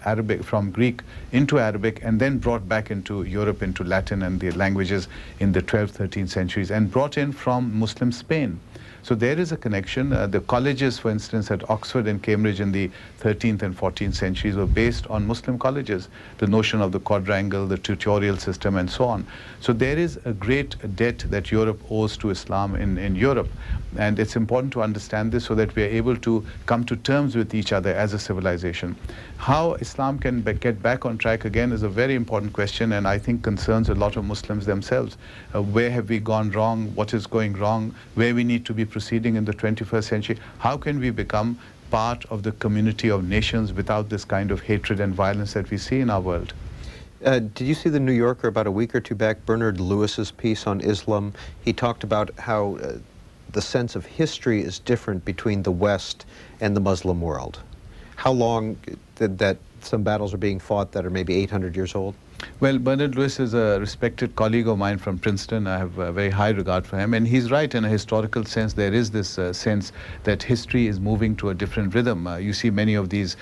Greek into Arabic and then brought back into Europe, into Latin and the languages in the 12th, 13th centuries, and brought in from Muslim Spain. So there is a connection. The colleges, for instance, at Oxford and Cambridge in the 13th and 14th centuries were based on Muslim colleges, the notion of the quadrangle, the tutorial system, and so on. So there is a great debt that Europe owes to Islam in Europe. And it's important to understand this so that we are able to come to terms with each other as a civilization. How Islam can get back on track again is a very important question, and I think concerns a lot of Muslims themselves. Where have we gone wrong? What is going wrong? Where we need to be proceeding in the 21st century? How can we become part of the community of nations without this kind of hatred and violence that we see in our world? Did you see the New Yorker about a week or two back, Bernard Lewis's piece on Islam? He talked about how the sense of history is different between the West and the Muslim world. How long that some battles are being fought that are maybe 800 years old? Well, Bernard Lewis is a respected colleague of mine from Princeton. I have a very high regard for him. And he's right, in a historical sense, there is this sense that history is moving to a different rhythm. You see many of these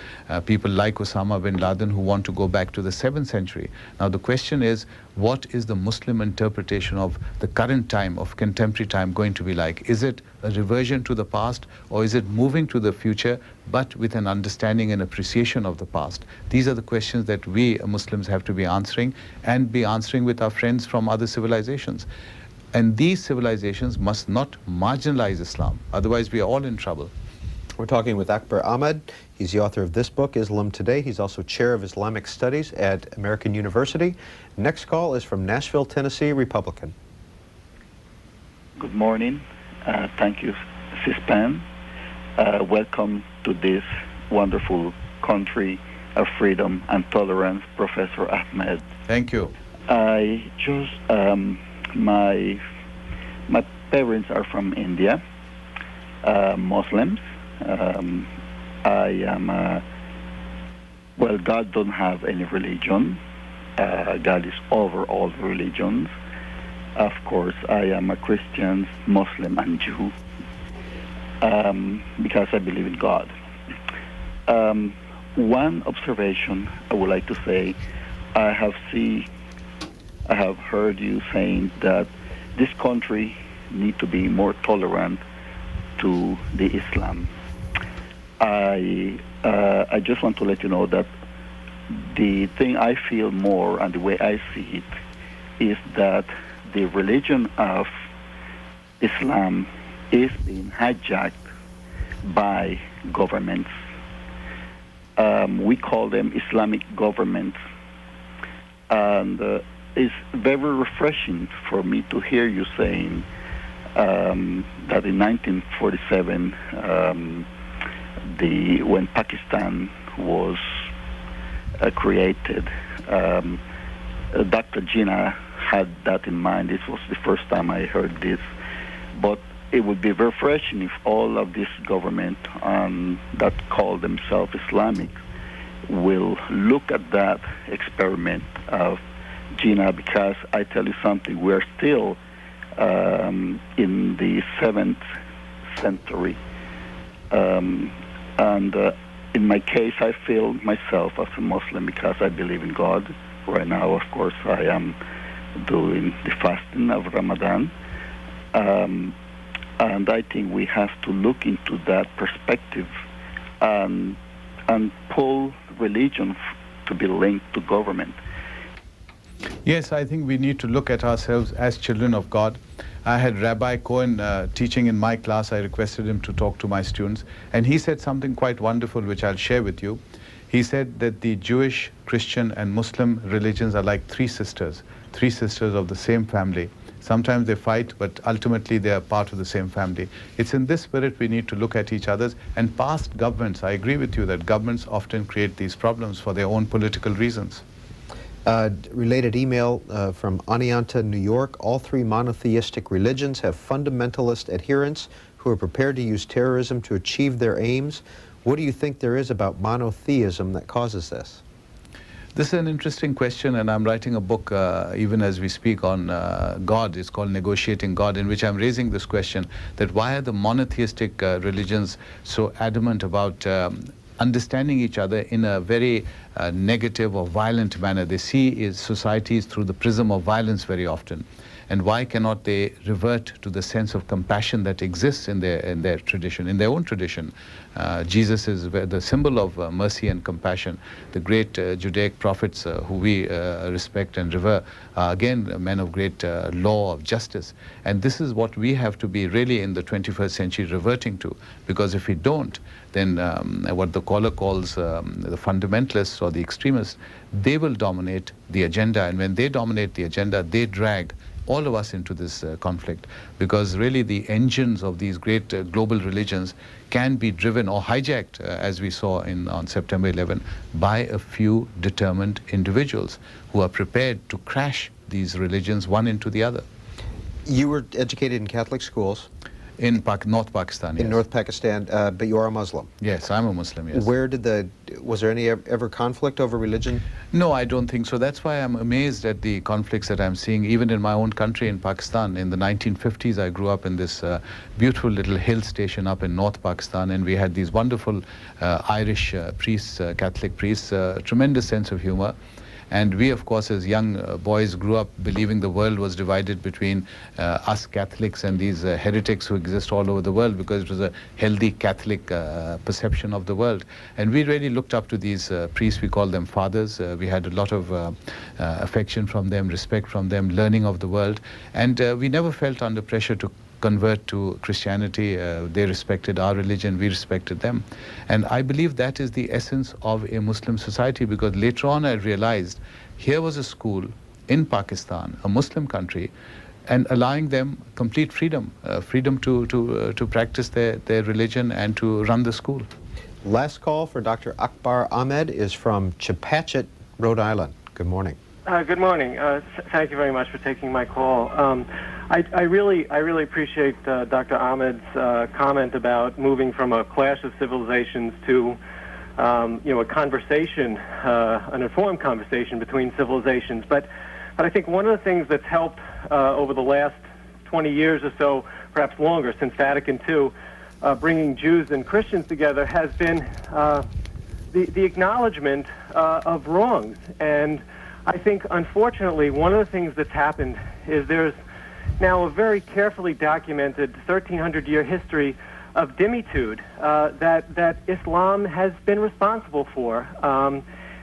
people like Osama bin Laden who want to go back to the 7th century. Now, the question is, what is the Muslim interpretation of the current time, of contemporary time, going to be like? Is it a reversion to the past, or is it moving to the future, but with an understanding and appreciation of the past? These are the questions that we Muslims have to be answering, and be answering with our friends from other civilizations. And these civilizations must not marginalize Islam, otherwise we are all in trouble. We're talking with Akbar Ahmed. He's the author of this book, Islam Today. He's also chair of Islamic Studies at American University. Next call is from Nashville, Tennessee, Republican. Good morning. Thank you, C-SPAN. Welcome to this wonderful country of freedom and tolerance, Professor Ahmed. Thank you. I just, my parents are from India, Muslims. I am, well, God don't have any religion. God is over all religions. Of course, I am a Christian, Muslim, and Jew, because I believe in God. One observation I would like to say, I have heard you saying that this country need to be more tolerant to the Islam. I just want to let you know that the thing I feel more, and the way I see it, is that the religion of Islam is being hijacked by governments. We call them Islamic governments. And it's very refreshing for me to hear you saying that in 1947, when Pakistan was created, Dr. Jinnah had that in mind. This was the first time I heard this. But it would be refreshing if all of this government that call themselves Islamic will look at that experiment of Jinnah, because I tell you something, we're still in the 7th century. And in my case, I feel myself as a Muslim because I believe in God. Right now, of course, I am doing the fasting of Ramadan. And I think we have to look into that perspective and pull religion to be linked to government. Yes, I think we need to look at ourselves as children of God. I had Rabbi Cohen teaching in my class. I requested him to talk to my students, and he said something quite wonderful, which I'll share with you. He said that the Jewish, Christian, and Muslim religions are like three sisters of the same family. Sometimes they fight, but ultimately they are part of the same family. It's in this spirit we need to look at each other. And past governments, I agree with you that governments often create these problems for their own political reasons. Related email from Anianta, New York. All three monotheistic religions have fundamentalist adherents who are prepared to use terrorism to achieve their aims. What do you think there is about monotheism that causes this? This is an interesting question, and I'm writing a book even as we speak on God. It's called Negotiating God, in which I'm raising this question, that why are the monotheistic religions so adamant about understanding each other in a very negative or violent manner? They see societies through the prism of violence very often. And why cannot they revert to the sense of compassion that exists in their tradition, in their own tradition? Jesus is the symbol of mercy and compassion. The great Judaic prophets who we respect and revere are again men of great law of justice. And this is what we have to be really in the 21st century reverting to. Because if we don't, then what the caller calls the fundamentalists or the extremists, they will dominate the agenda. And when they dominate the agenda, they drag all of us into this conflict, because really the engines of these great global religions can be driven or hijacked, as we saw on September 11, by a few determined individuals who are prepared to crash these religions one into the other. You were educated in Catholic schools. In North Pakistan, yes. In North Pakistan, but you are a Muslim. Yes, I'm a Muslim, yes. Was there any ever conflict over religion? No, I don't think so. That's why I'm amazed at the conflicts that I'm seeing, even in my own country, in Pakistan. In the 1950s, I grew up in this beautiful little hill station up in North Pakistan, and we had these wonderful Irish priests, Catholic priests, tremendous sense of humor. And we, of course, as young boys grew up believing the world was divided between us Catholics and these heretics who exist all over the world, because it was a healthy Catholic perception of the world. And we really looked up to these priests. We called them fathers. We had a lot of affection from them, respect from them, learning of the world. And we never felt under pressure to convert to Christianity. They respected our religion, we respected them. And I believe that is the essence of a Muslim society, because later on I realized here was a school in Pakistan, a Muslim country, and allowing them complete freedom, freedom to practice their religion and to run the school. Last call for Dr. Akbar Ahmed is from Chepachet, Rhode Island. Good morning. Good morning. Thank you very much for taking my call. I really appreciate Dr. Ahmed's comment about moving from a clash of civilizations to, a conversation, an informed conversation between civilizations. But I think one of the things that's helped over the last 20 years or so, perhaps longer, since Vatican II, bringing Jews and Christians together, has been the acknowledgement of wrongs. And I think, unfortunately, one of the things that's happened is there's now a very carefully documented 1,300-year history of dhimmitude that Islam has been responsible for.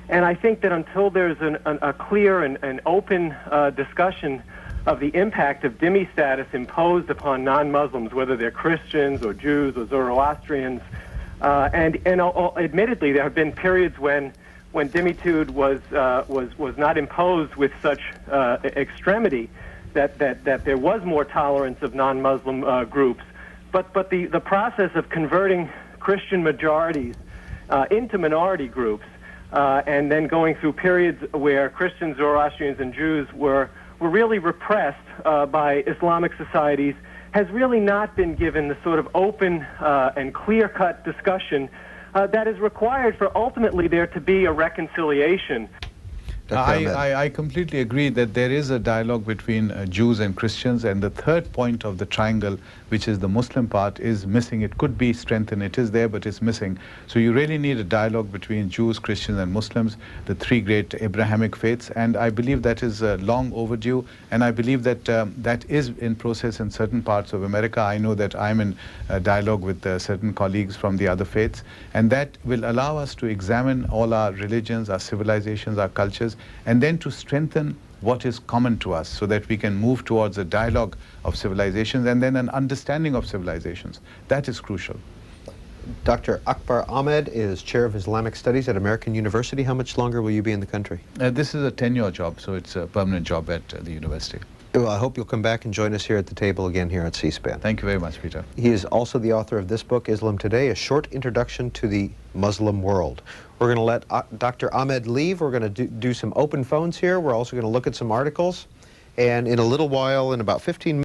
And I think that until there's a clear and open discussion of the impact of dhimmi status imposed upon non-Muslims, whether they're Christians or Jews or Zoroastrians, and admittedly there have been periods when dhimmitude was not imposed with such extremity, that there was more tolerance of non-Muslim groups. But the process of converting Christian majorities into minority groups, and then going through periods where Christians, Zoroastrians, and Jews were really repressed by Islamic societies, has really not been given the sort of open and clear-cut discussion that is required for ultimately there to be a reconciliation. I completely agree that there is a dialogue between Jews and Christians, and the third point of the triangle, which is the Muslim part, is missing. It could be strengthened. It is there, but it's missing. So you really need a dialogue between Jews, Christians, and Muslims, the three great Abrahamic faiths, and I believe that is long overdue, and I believe that that is in process in certain parts of America. I know that I'm in dialogue with certain colleagues from the other faiths, and that will allow us to examine all our religions, our civilizations, our cultures, and then to strengthen what is common to us, so that we can move towards a dialogue of civilizations and then an understanding of civilizations. That is crucial. Dr. Akbar Ahmed is Chair of Islamic Studies at American University. How much longer will you be in the country? This is a tenure job, so it's a permanent job at the university. Well, I hope you'll come back and join us here at the table again here at C-SPAN. Thank you very much, Peter. He is also the author of this book, Islam Today, A Short Introduction to the Muslim World. We're going to let Dr. Ahmed leave. We're going to do some open phones here. We're also going to look at some articles. And in a little while, in about 15 minutes,